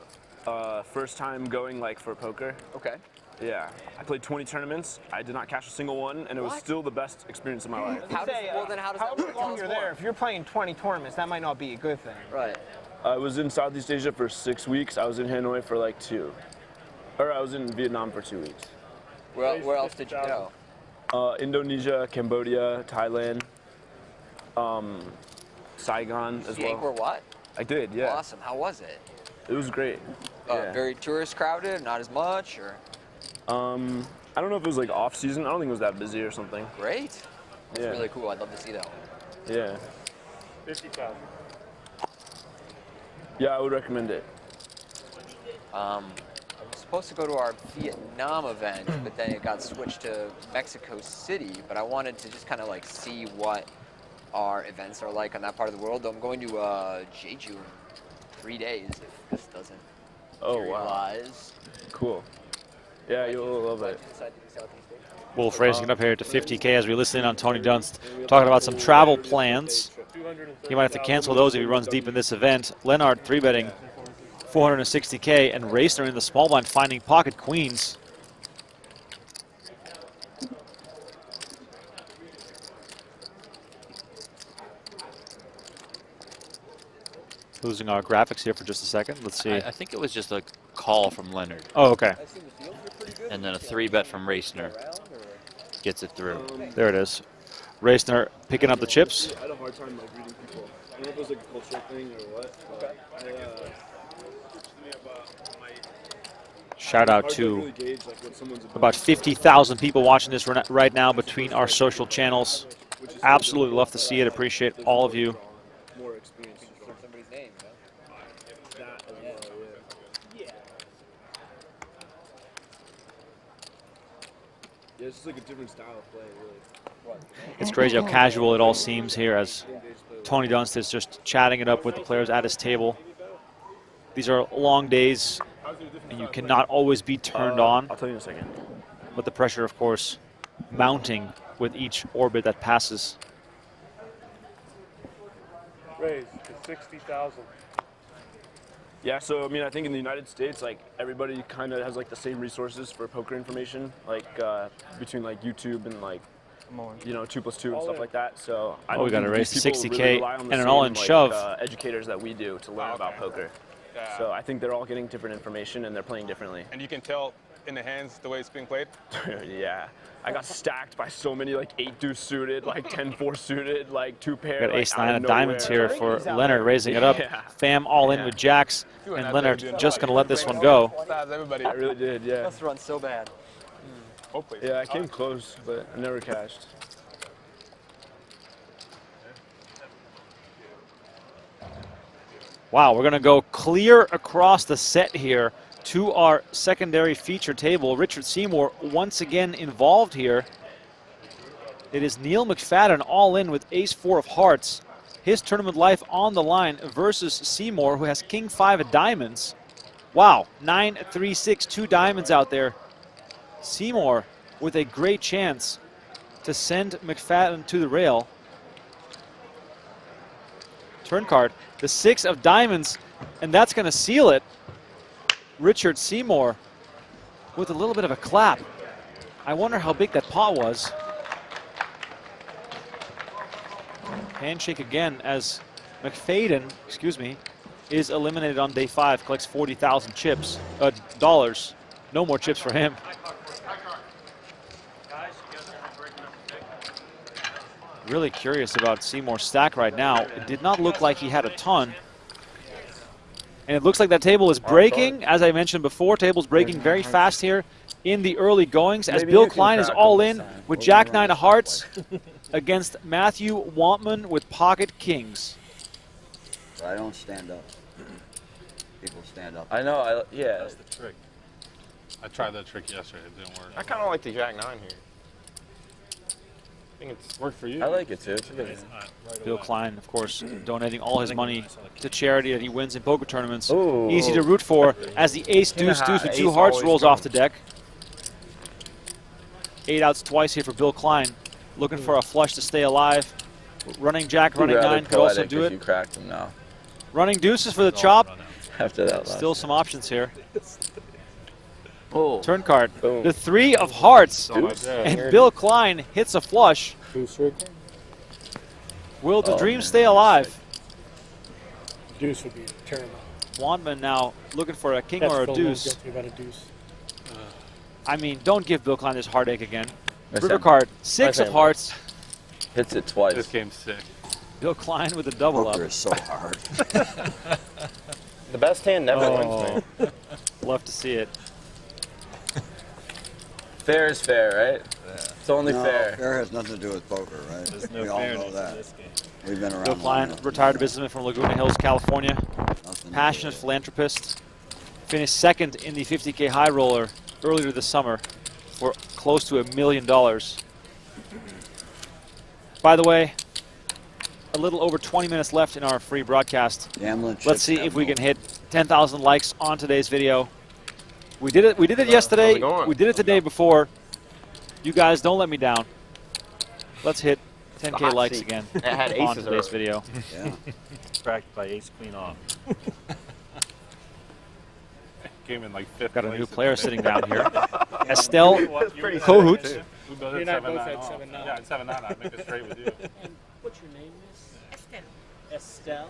First time going like for poker. Okay. Yeah, I played 20 tournaments. I did not cash a single one, and it was still the best experience of my life. How does that work? Long you're there, if you're playing 20 tournaments, that might not be a good thing. Right. I was in Southeast Asia for 6 weeks. I was in Hanoi for like 2. Or I was in Vietnam for 2 weeks. Where else did you go? Indonesia, Cambodia, Thailand, Saigon as well. Or what? I did, yeah. Awesome. How was it? It was great. Yeah. Very tourist crowded, not as much, or? I don't know if it was like off season. I don't think it was that busy or something. Great. That's Yeah. really cool. I'd love to see that one. Yeah. 50,000. Yeah, I would recommend it. I was supposed to go to our Vietnam event, but then it got switched to Mexico City. But I wanted to just kind of like see what our events are like on that part of the world. I'm going to Jeju in 3 days if this doesn't materialize. Cool. Yeah, you'll love it. Wolf raising it up here to 50K as we listen in on Tony Dunst talking about some travel plans. He might have to cancel those if he runs deep in this event. Leonard 3-betting 460K, and Racner in the small blind finding pocket queens. Losing our graphics here for just a second. Let's see. I think it was just a call from Leonard. Oh, okay. And then a 3-bet from Racner gets it through. There it is. Racner picking up the chips. I had a hard time like reading people. I don't know if it was like a cultural thing or what. Shout out to about 50,000 people watching this right now between our social channels. Absolutely love to see it. Appreciate all of you. More experience. Somebody's name, That as well, yeah. Yeah, it's just like a different style of play, really. It's crazy how casual it all seems here as Tony Dunst is just chatting it up with the players at his table. These are long days, and you cannot always be turned on. I'll tell you in a second. But the pressure, of course, mounting with each orbit that passes. raise? It's 60,000. Yeah, so I mean, I think in the United States, like everybody kind of has like the same resources for poker information, like between like YouTube and like 2+2 and stuff like that. So I don't we got to think raise these to people 60K really rely on the and an same, all-in like, shove. Educators that we do to learn about poker. Yeah. So I think they're all getting different information and they're playing differently. And you can tell in the hands the way it's being played? Yeah. I got stacked by so many like 8-deuce suited, like 10-4 suited, like 2-pair. Got like, ace-9 out of nowhere. diamonds here for Leonard, raising it up. Fam all in with jacks, and Leonard just going to let this one go. I really did, yeah. Must run so bad. Hopefully. Yeah, I came close, but I never cashed. Wow, we're going to go clear across the set here to our secondary feature table. Richard Seymour once again involved here. It is Neil McFadden all in with ace-4 of hearts. His tournament life on the line versus Seymour, who has king-5 of diamonds. Wow, 9-3-6, 2 diamonds out there. Seymour with a great chance to send McFadden to the rail. Turn card, the 6 of diamonds, and that's going to seal it. Richard Seymour with a little bit of a clap. I wonder how big that pot was. Handshake again as McFadden, is eliminated on day 5, collects 40,000 chips, dollars. No more chips for him. Really curious about Seymour's stack right now. It did not look like he had a ton. And it looks like that table is breaking. As I mentioned before, table's breaking very fast here in the early goings as Bill Klein is all in with Jack-9 of hearts against Matthew Wantman with pocket kings. I don't stand up. People stand up. I know, yeah. That's the trick. I tried that trick yesterday. It didn't work. I kind of like the Jack-9 here. I think it's worked for you. I like it too. It's Bill Klein, of course, donating all his money to charity that he wins in poker tournaments. Ooh. Easy to root for as the ace-deuce with 2 hearts rolls off the deck. 8 outs twice here for Bill Klein, looking for a flush to stay alive. Running jack, running 9 could also do it. You cracked them now. Running deuces for the chop. After that last Still some options here. Oh. Turn card. Boom. The 3 of hearts. Deuce. And Bill Klein hits a flush. Will the dream stay alive? Deuce would be terrible. Wandman now looking for a king That's or a Phil deuce. guilty about a deuce. I mean, don't give Bill Klein this heartache again. Nice River hand. card, 6 Nice of hand. hearts. Hits it twice. This game's sick. Bill Klein with a double Poker up. is so hard. The best hand never wins, man. Love to see it. Fair is fair, right? Yeah. It's only No, fair. fair has nothing to do with poker, right? There's no we all know fairness in that. this game. We've been around Bill long Klein, enough. retired businessman from Laguna Hills, California. Nothing to Passionate do with philanthropist. Finished second in the 50K high roller earlier this summer for close to $1 million. By the way, a little over 20 minutes left in our free broadcast. Gambling Let's chips see have if we no- can hit 10,000 likes on today's video. We did it yesterday. How's it going? We did it the day before. You guys don't let me down. Let's hit 10K hot likes seat. again It had on aces today's early. video. Yeah. Cracked by ace queen off. Came in like 5th. Got a place new at player the sitting end. down here. Estelle Kohut. We both You're had not both 7-9 at off. 7-9. Yeah, at 7-9. I make it straight with you. What's your name, Miss? Estelle.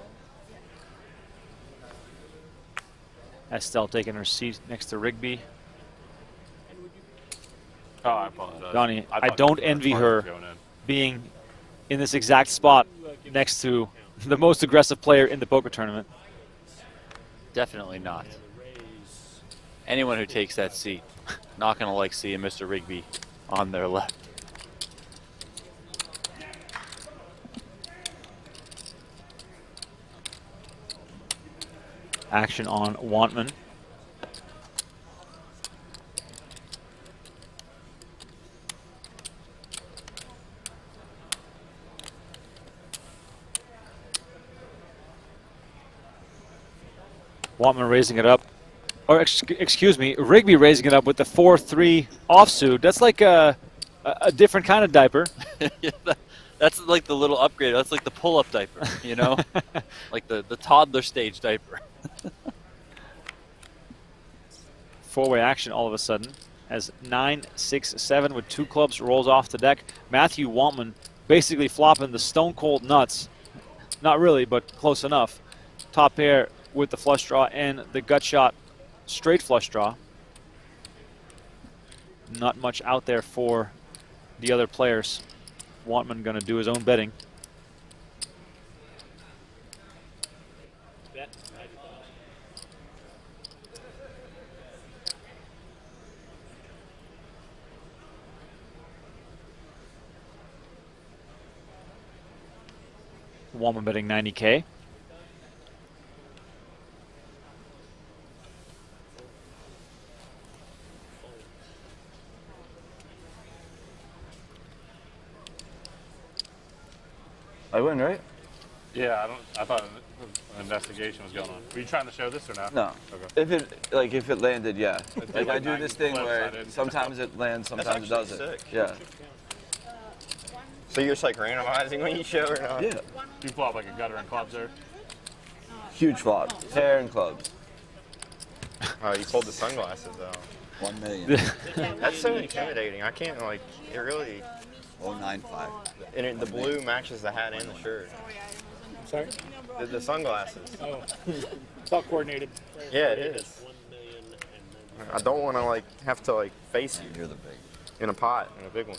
Estelle taking her seat next to Rigby. Oh, I apologize. Donnie, I thought don't you were envy hard her going in. being in this exact spot next to the most aggressive player in the poker tournament. Definitely not. Anyone who takes that seat, not going to like seeing Mr. Rigby on their left. Action on Wantman. Wantman raising it up. Or excuse me, Rigby raising it up with the 4-3 offsuit. That's like a different kind of diaper. That's like the little upgrade. That's like the pull-up diaper, you know? Like the toddler stage diaper. Four-way action all of a sudden as 9-6-7 with 2 clubs rolls off the deck. Matthew Wantman basically flopping the stone cold nuts. Not really, but close enough. Top pair with the flush draw and the gut shot straight flush draw. Not much out there for the other players. Wantman going to do his own betting. Wantman betting 90K. I win, right? Yeah, I thought an investigation was going on. Were you trying to show this or not? No. Okay. If it landed, yeah. Like I do this thing flips, where I didn't. sometimes it lands, sometimes it That's doesn't. actually sick. Yeah. So you're just like randomizing when you show or not? Yeah. You flop like a gutter and clubs there? Huge flop. Pair and clubs. Oh, you pulled the sunglasses though. 1 million. That's so intimidating. I can't like it really. 095. And the blue matches the hat and the shirt. Sorry? The sunglasses. Oh, it's all coordinated. Yeah, it is. I don't want to like have to like face you. You're the big. In a pot, in a big one.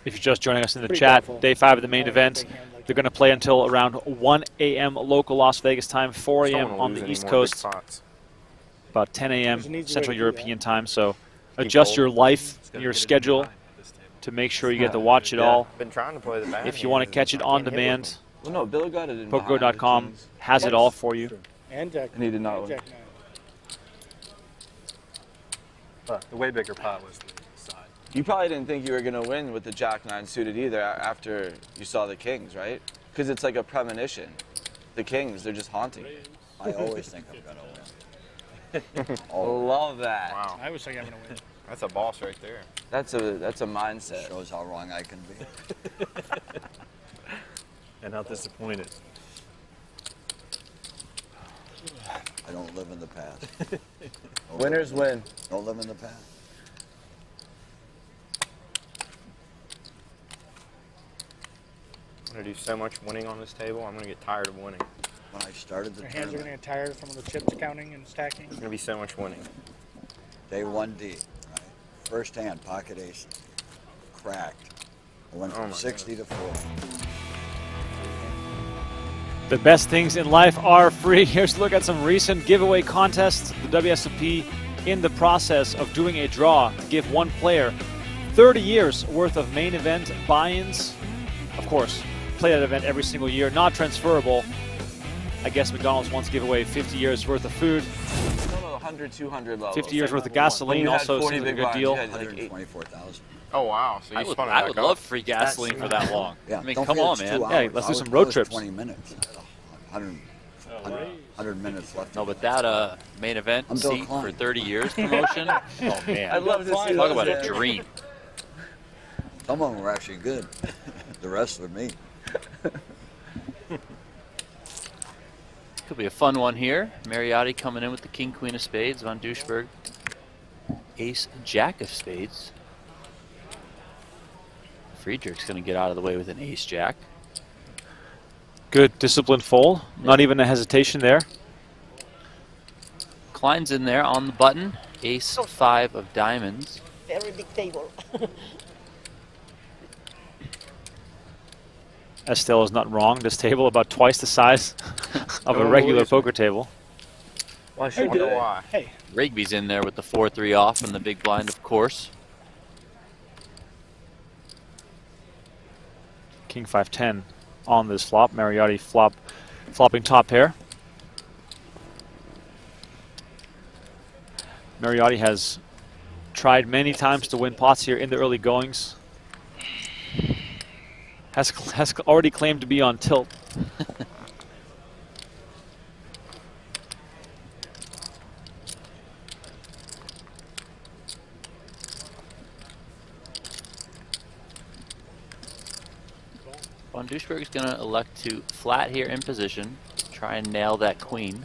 If you're just joining us in the Pretty chat, powerful. day 5 of the main event. They're going to play until around 1 a.m. local Las Vegas time, 4 Just don't a.m. wanna on lose the any East more Coast, big pots. about 10 a.m. There's an easy way Central to do European that. time. So adjust cold. your life, your schedule to make sure you get to watch it Yeah, all. been trying to play the bad If you want to hands catch and it I on can't hit with demand, them. Well, no, Bill got it in behind the PokerGo.com kings. has it all for you. And Jack. And he did not and win. Jack nine. The way bigger pot was the side. You probably didn't think you were going to win with the Jack 9 suited either after you saw the kings, right? Because it's like a premonition. The kings, they're just haunting you. I always think I'm going to win. Love that. Wow, I wish I got to win. that's a boss right there. That's a mindset. Shows how wrong I can be. And how disappointed. I don't live in the past. Winners win. Don't live in the past. I'm gonna do so much winning on this table. I'm gonna get tired of winning. When I started the Your hands are going tournament, to get tired from the chips counting and stacking. It's gonna be so much winning. day 1D, right? First hand, pocket ace, cracked. I went Oh from my 60 to 4. The best things in life are free. Here's a look at some recent giveaway contests. The WSOP in the process of doing a draw to give one player 30 years worth of main event buy-ins. Of course, play that event every single year, not transferable. I guess McDonald's wants to give away 50 years worth of food, No, 100, 200 level. 50 years worth of When gasoline you had also 40 seems like a big good blinds, deal. you had like 124,000. Oh wow! So you I would, spun it I back would up. love free gasoline for that long. Yeah, I mean, don't come forget on, it's 2 man. hours. Yeah, let's I do was some road closed trips. 20 minutes. 100 minutes left. No, but that main event I'm Bill seat Klein. for 30 years promotion. Oh man, I'd love to see talk those about a there. dream. Some of them were actually good. The rest were me. Could be a fun one here. Mariotti coming in with the king, queen of spades. Von Duschberg, ace, jack of spades. Friedrich's going to get out of the way with an ace, jack. Good disciplined fold. Not even a hesitation there. Klein's in there on the button. Ace, 5 of diamonds. Very big table. Estelle is not wrong. This table about twice the size of a regular poker table. Why I should wonder they? why. Hey, Rigby's in there with the 4-3 off and the big blind, of course. King 5-10 on this flop. Mariotti flopping top pair. Mariotti has tried many times to win pots here in the early goings. Has already claimed to be on tilt. Von Duisburg is going to elect to flat here in position, try and nail that queen.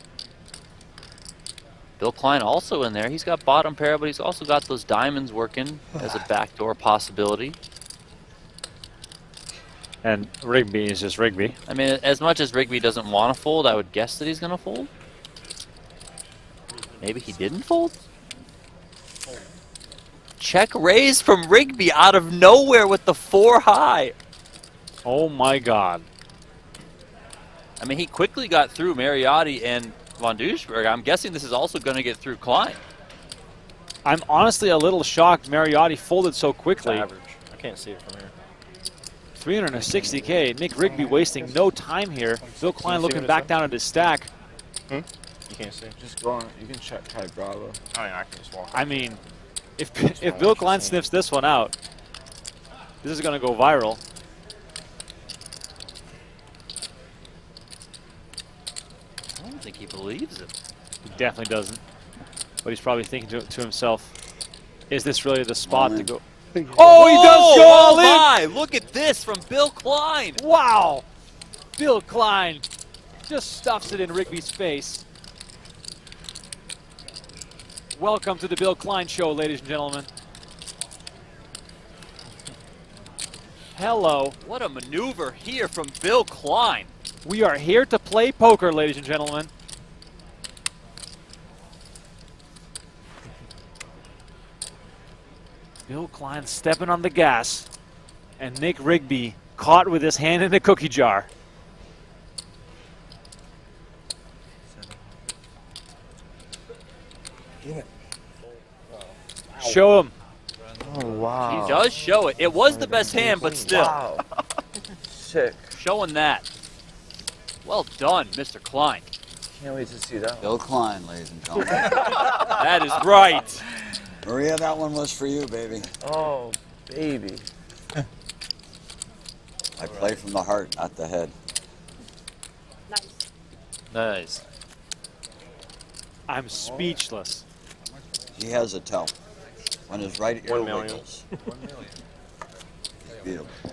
Bill Klein also in there. He's got bottom pair, but he's also got those diamonds working as a backdoor possibility. And Rigby is just Rigby. I mean, as much as Rigby doesn't want to fold, I would guess that he's going to fold. Maybe he didn't fold? Check raise from Rigby out of nowhere with the 4 high. Oh my God. I mean, he quickly got through Mariotti and Von Duisburg. I'm guessing this is also going to get through Klein. I'm honestly a little shocked Mariotti folded so quickly. It's average. I can't see it from here. 360K. Nick Rigby wasting no time here. Bill Klein looking back down at his stack. You can't see. Just go on. You can check type Bravo. Oh, yeah, I can just walk. I mean, if Bill Klein sniffs this one out, this is going to go viral. I don't think he believes it. He definitely doesn't. But he's probably thinking to himself, is this really the spot to go? Oh, he does go all in! My! Look at this from Bill Klein! Wow! Bill Klein just stuffs it in Rigby's face. Welcome to the Bill Klein Show, ladies and gentlemen. Hello. What a maneuver here from Bill Klein. We are here to play poker, ladies and gentlemen. Bill Klein stepping on the gas, and Nick Rigby caught with his hand in the cookie jar. Show him. Oh, wow. He does show it. It was the best hand, but still. Wow. Sick. Showing that. Well done, Mr. Klein. Can't wait to see that. Bill Klein, ladies and gentlemen. That is right. Maria, that one was for you, baby. Oh, baby. I play from the heart, not the head. Nice. I'm speechless. He has a tell. When his right ear 1 million. wiggles. 1 million. Beautiful.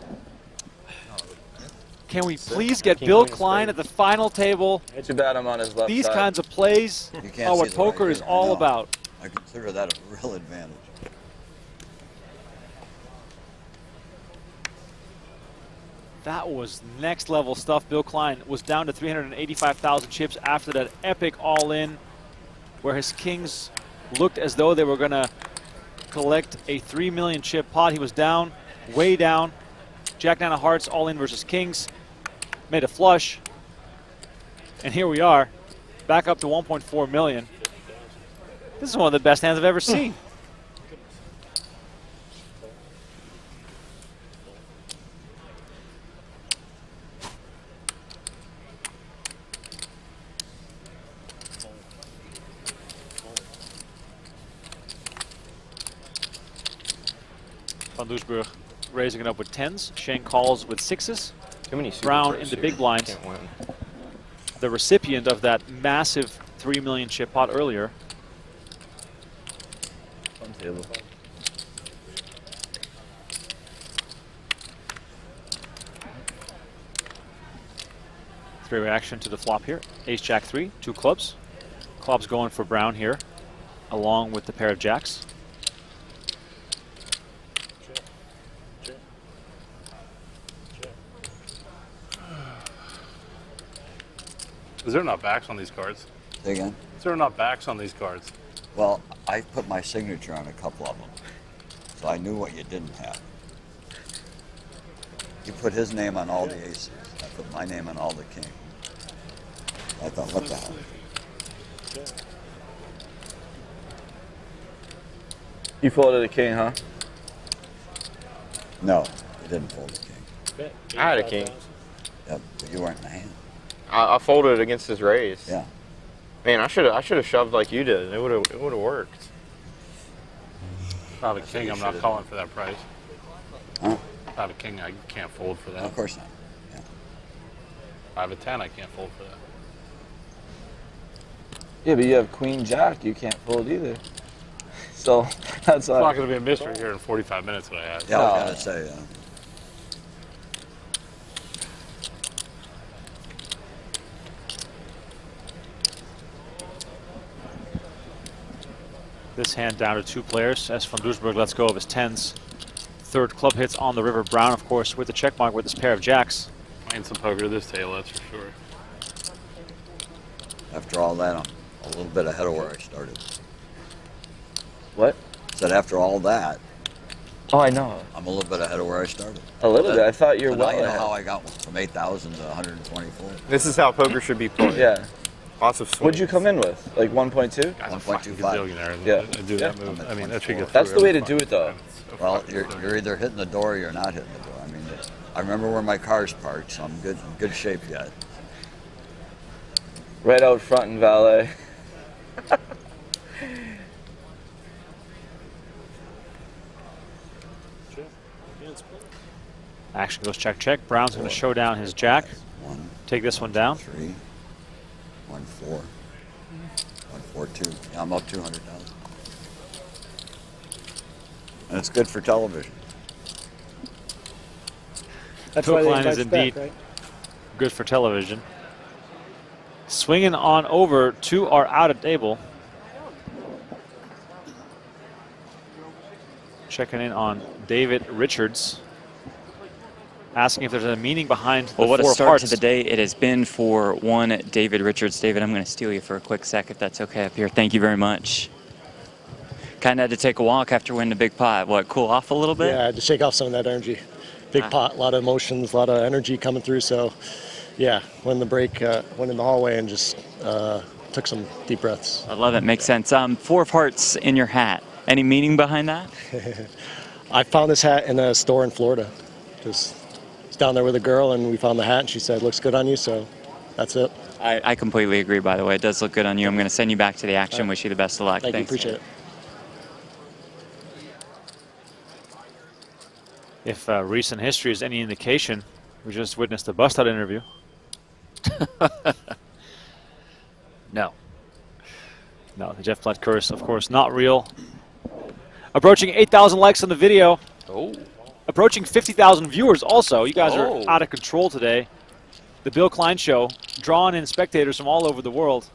Can we please get Bill Klein at the final table? Too bad I'm on his left These side. kinds of plays You can't are see what the poker right is ear. all No. about. I consider that a real advantage. That was next level stuff. Bill Klein was down to 385,000 chips after that epic all-in where his kings looked as though they were going to collect a 3 million chip pot. He was down, way down. Jack 9 of hearts, all-in versus kings. Made a flush. And here we are, back up to 1.4 million. This is one of the best hands I've ever seen. Van Doesburg raising it up with 10s. Shane calls with 6s. Too many Brown in the big blind. Can't win. The recipient of that massive 3 million chip pot earlier. Fun table. Three reaction to the flop here. Ace Jack 3, 2 clubs. Clubs going for Brown here, along with the pair of jacks. Is there not backs on these cards? Say again? Is there not backs on these cards? Well, I put my signature on a couple of them, so I knew what you didn't have. You put his name on all the aces. I put my name on all the king. I thought, what the hell? You folded a king, huh? No, you didn't fold the king. I had a king. Yep, but you weren't in the hand. I folded against his raise. Yeah. Man, I should have shoved like you did. It would have worked. If I have a king, I'm not calling for that price. Huh? If I have a king, I can't fold for that. Of course not. Yeah. If I have a 10, I can't fold for that. Yeah, but you have queen jack. You can't fold either. So that's It's not going to be a mystery here in 45 minutes that I have. Yeah, I was gonna say. This hand down to 2 players as Van Doesburg lets go of his 10s. Third club hits on the river. Brown, of course, with the check mark with his pair of jacks. Playing some poker this table, that's for sure. After all that, I'm a little bit ahead of where I started. What? Said after all that. Oh, I know. I'm a little bit ahead of where I started. A little bit. I thought you were So now well you know ahead. how I got from 8,000 to 124. This is how poker should be played. Yeah. Lots of swings. What'd you come in with? Like 1.2? 1.25. Yeah. Do that move. I mean, that should get That's through the way to every do it, though. Well, you're either hitting the door or you're not hitting the door. I mean, I remember where my car's parked, so I'm in good shape yet. Right out front in valet. Action goes check, check. Brown's going to show down his jack. Take this one down. 3, 1, 4, 1, 4, 2. Yeah, I'm up 200,000. And it's good for television. That hook line is indeed good for television. Swinging on over, 2 are out of table. Checking in on David Richards. Asking if there's a meaning behind Well, the what a 4 start hearts. to the day it has been for one David Richards. David, I'm going to steal you for a quick sec if that's okay up here. Thank you very much. Kind of had to take a walk after winning a big pot. What, cool off a little bit? Yeah, to shake off some of that energy. Big pot, a lot of emotions, a lot of energy coming through. So, yeah, went in the break, went in the hallway and just took some deep breaths. I love it. Makes sense. 4 of hearts in your hat. Any meaning behind that? I found this hat in a store in Florida. Just was down there with a girl, and we found the hat, and she said, "Looks good on you." So, that's it. I completely agree, by the way. It does look good on you. I'm going to send you back to the action. Wish you the best of luck. Thank you. Thanks. Appreciate it. If recent history is any indication, we just witnessed a bust-out interview. No, the Jeff Platt curse, of course, not real. Approaching 8,000 likes on the video. Oh. Approaching 50,000 viewers also. You guys are out of control today. The Bill Klein Show, drawing in spectators from all over the world.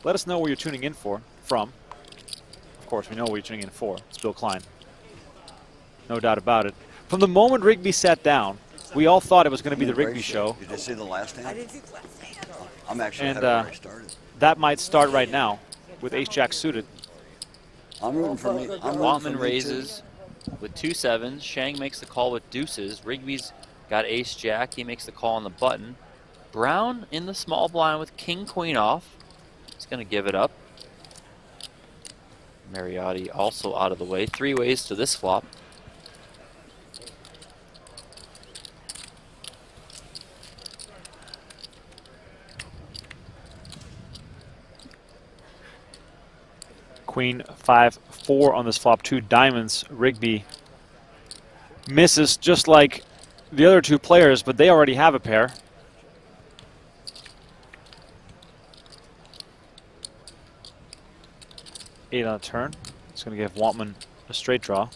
Let us know where you're tuning in from. Of course, we know where you're tuning in for. It's Bill Klein. No doubt about it. From the moment Rigby sat down, we all thought it was going to be the Rigby show. Did you see the last hand? I didn't see the last hand. I'm actually And ahead of where I started. that might start right now with ace-jack suited. I'm rooting for me. Waltman raises with 2 7s. Shang makes the call with deuces. Rigby's got ace-jack. He makes the call on the button. Brown in the small blind with king-queen off. He's going to give it up. Mariotti also out of the way. 3 ways to this flop. Queen 5-4 on this flop. 2 diamonds. Rigby misses just like the other 2 players, but they already have a pair. Eight on the turn. It's going to give Waltman a straight draw.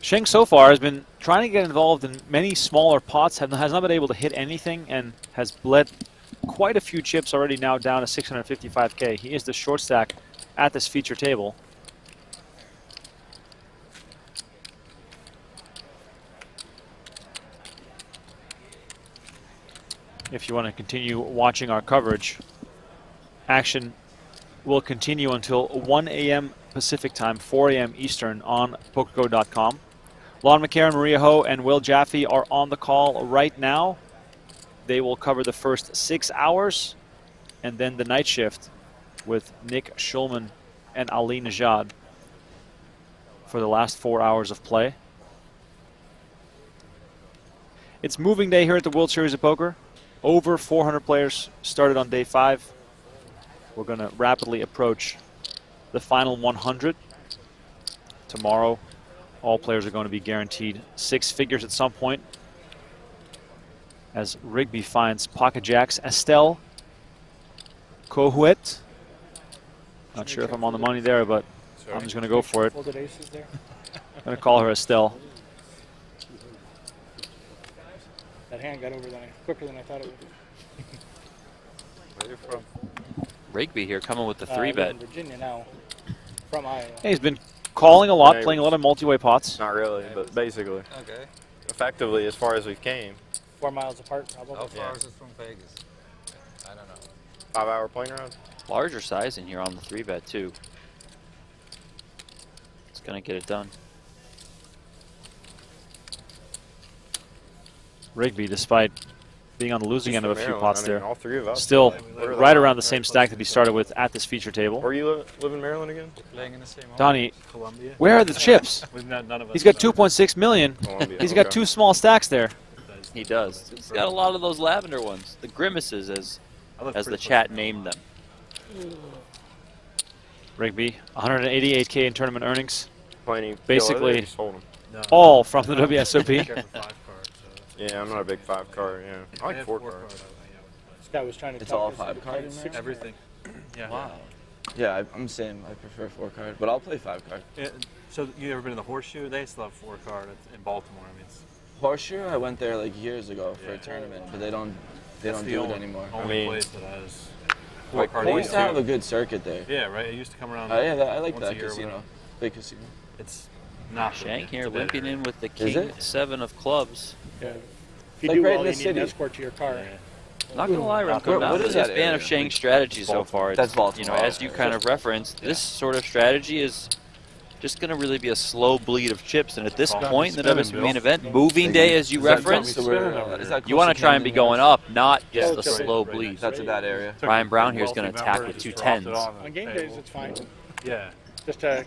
Sheng so far has been trying to get involved in many smaller pots, has not been able to hit anything, and has bled quite a few chips already, now down to 655K. He is the short stack at this feature table. If you want to continue watching our coverage, action will continue until 1 a.m. Pacific time, 4 a.m. Eastern on PokerGo.com. Lon McCarron, Maria Ho, and Will Jaffe are on the call right now. They will cover the first 6 hours and then the night shift with Nick Schulman and Ali Najad for the last 4 hours of play. It's moving day here at the World Series of Poker. Over 400 players started on day 5. We're going to rapidly approach the final 100. Tomorrow, all players are going to be guaranteed 6 figures at some point. As Rigby finds pocket jacks, Estelle Cohuet. Not sure if I'm on the money there, but I'm just going to go for it. Folded aces there. I'm going to call her Estelle. that hand got over quicker than I thought it would. Where you from? Rigby here coming with the I 3-bet. live in Virginia now, from Iowa. Hey, he's been calling a lot, Yeah, playing a lot of multi-way pots. Not really, but basically. Okay. Effectively, as far as we came. 4 miles apart, probably. How far Yeah. is it from Vegas? I don't know. 5-hour plane ride. Larger size in here on the 3-bet too. It's gonna get it done. Rigby, despite being on the losing He's end of a from few Maryland. pots I mean, there, all three of us. still We're right the- around the same stack that he started with at this feature table. Where you live in Maryland again? Playing in the same Donnie, Columbia. where are the chips? None of us He's got 2.6 million. Columbia, He's got okay. 2 small stacks there. He does. He's got a lot of those lavender ones. The grimaces, as the chat named them. Rigby, 188K in tournament earnings. Plenty. Basically, Just hold 'em. all from the WSOP. Yeah, I'm not a big 5 card. Yeah, I like 4 cards. This guy was trying to It's talk all us 5 into card playing in there? 6 Everything. Yeah. Wow. Yeah, I'm same. I prefer 4 card, but I'll play 5 card. Yeah, so you ever been to the Horseshoe? They still have 4 card in Baltimore. I mean, it's Horseshoe, I went there like years ago for a tournament, but they don't that's do the it anymore. Only place that has 4 Like, card. they used to have a good circuit there. Yeah, right. It used to come around. Yeah, I like once that a year or casino. whatever. Big casino. It's not Shank here today. limping in with the Is king it? 7 of clubs. Yeah. If you like do right well, in you the need an city. escort to your car. Not gonna lie, Remko, What not is really a that fan area? of Shank's strategy so far. That's It's, Baltimore. you know, as you kind of referenced, this sort of strategy is just going to really be a slow bleed of chips. And at this point in the WSOP main event, moving day, as you referenced, you want to try and be going up, not just a slow bleed. That's in that area. Ryan Brown here is going to attack with 2 10s. On game days, it's fine. Yeah. Just to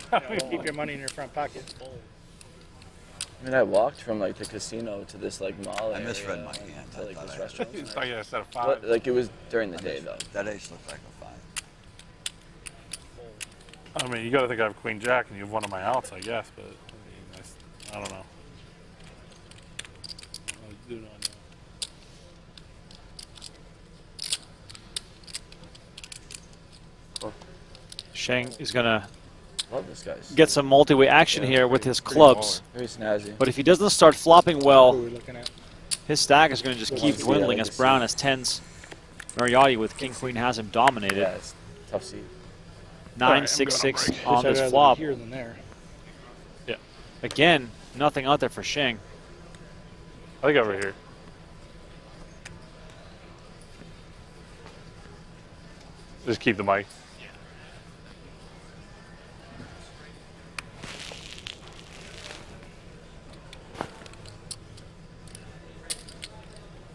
keep your money in your front pocket. I mean, I walked from like the casino to this like mall I area misread my hand. to like this restaurant. Oh yeah, instead of 5. But, like it was during the day though. That ace looked like a 5. I mean, you got to think I have Queen Jack and you have one of my outs, I guess, but I mean, I don't know. I do not know. Shang is going to Love this guy. get some multi-way action here with his clubs. Very snazzy. But if he doesn't start flopping well, Who are we looking at? his stack is going to just keep dwindling as Brown has 10s. Mariotti with King Queen has him dominated. Yeah, it's tough seed. 9-6-6 on Guess I'd this rather flop. be here than there. Yeah. Again, nothing out there for Shang. I think over here. Just keep the mic.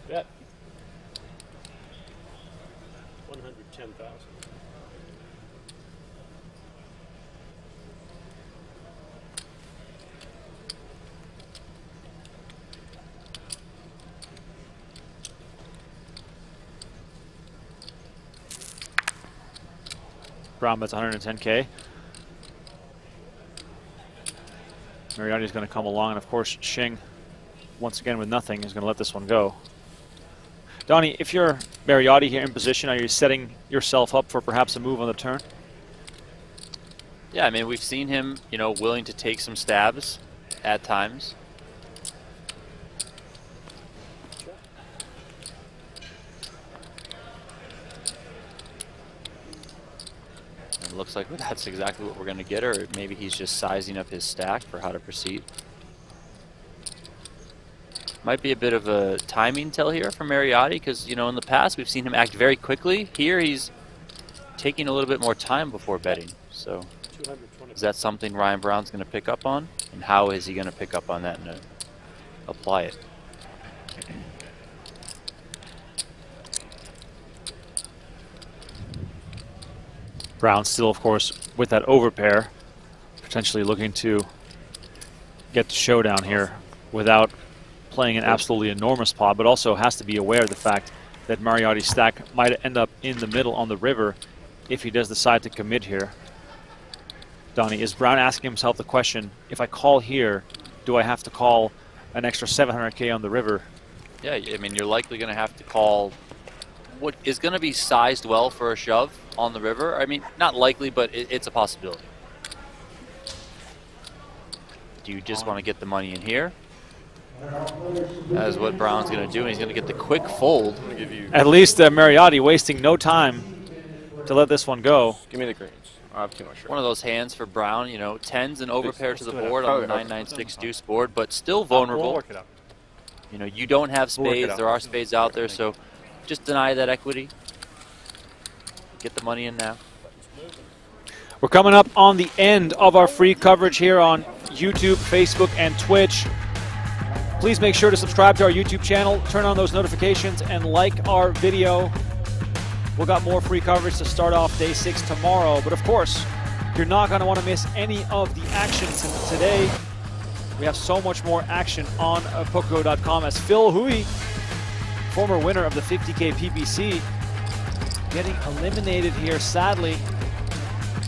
Bet. 110,000. Brown bets 110K. Mariotti's going to come along, and of course, Shing, once again with nothing, is going to let this one go. Donnie, if you're Mariotti here in position, are you setting yourself up for perhaps a move on the turn? Yeah, I mean, we've seen him, you know, willing to take some stabs at times. It looks like that's exactly what we're going to get, or maybe he's just sizing up his stack for how to proceed. Might be a bit of a timing tell here for Mariotti, because, you know, in the past we've seen him act very quickly. Here he's taking a little bit more time before betting. So is that something Ryan Brown's going to pick up on? And how is he going to pick up on that and apply it? Brown still, of course, with that overpair, potentially looking to get the showdown here without playing an absolutely enormous pot, but also has to be aware of the fact that Mariotti's stack might end up in the middle on the river if he does decide to commit here. Donnie, is Brown asking himself the question, if I call here, do I have to call an extra 700K on the river? Yeah, I mean, you're likely going to have to call what is going to be sized well for a shove on the river. I mean, not likely, but it's a possibility. Do you just want to get the money in here? That is what Brown's going to do, and he's going to get the quick fold. At least Mariotti wasting no time to let this one go. Give me the greens. I have too much. One of those hands for Brown, you know, 10s and overpair to the board on the 9-9-6 deuce board, but still vulnerable. We'll work it out. You know, you don't have We'll work it spades. out. There are spades out there, so just deny that equity. Get the money in now. We're coming up on the end of our free coverage here on YouTube, Facebook, and Twitch. Please make sure to subscribe to our YouTube channel, turn on those notifications, and like our video. We've got more free coverage to start off day 6 tomorrow. But of course, you're not going to want to miss any of the action today. We have so much more action on PokerGo.com as Phil Hui, former winner of the 50K PPC, getting eliminated here, sadly,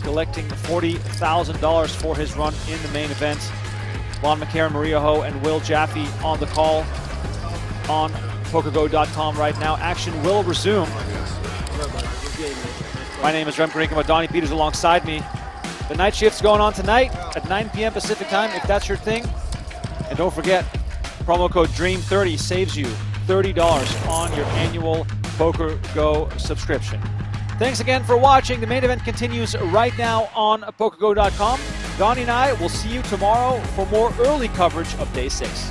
collecting $40,000 for his run in the main event. Lon McCarron, Maria Ho, and Will Jaffe on the call on PokerGo.com right now. Action will resume. My name is Remko Rinkema. Donnie Peters alongside me. The night shift's going on tonight at 9 p.m. Pacific time, if that's your thing. And don't forget, promo code DREAM30 saves you $30 on your annual PokerGo subscription. Thanks again for watching. The main event continues right now on PokerGo.com. Donnie and I will see you tomorrow for more early coverage of Day 6.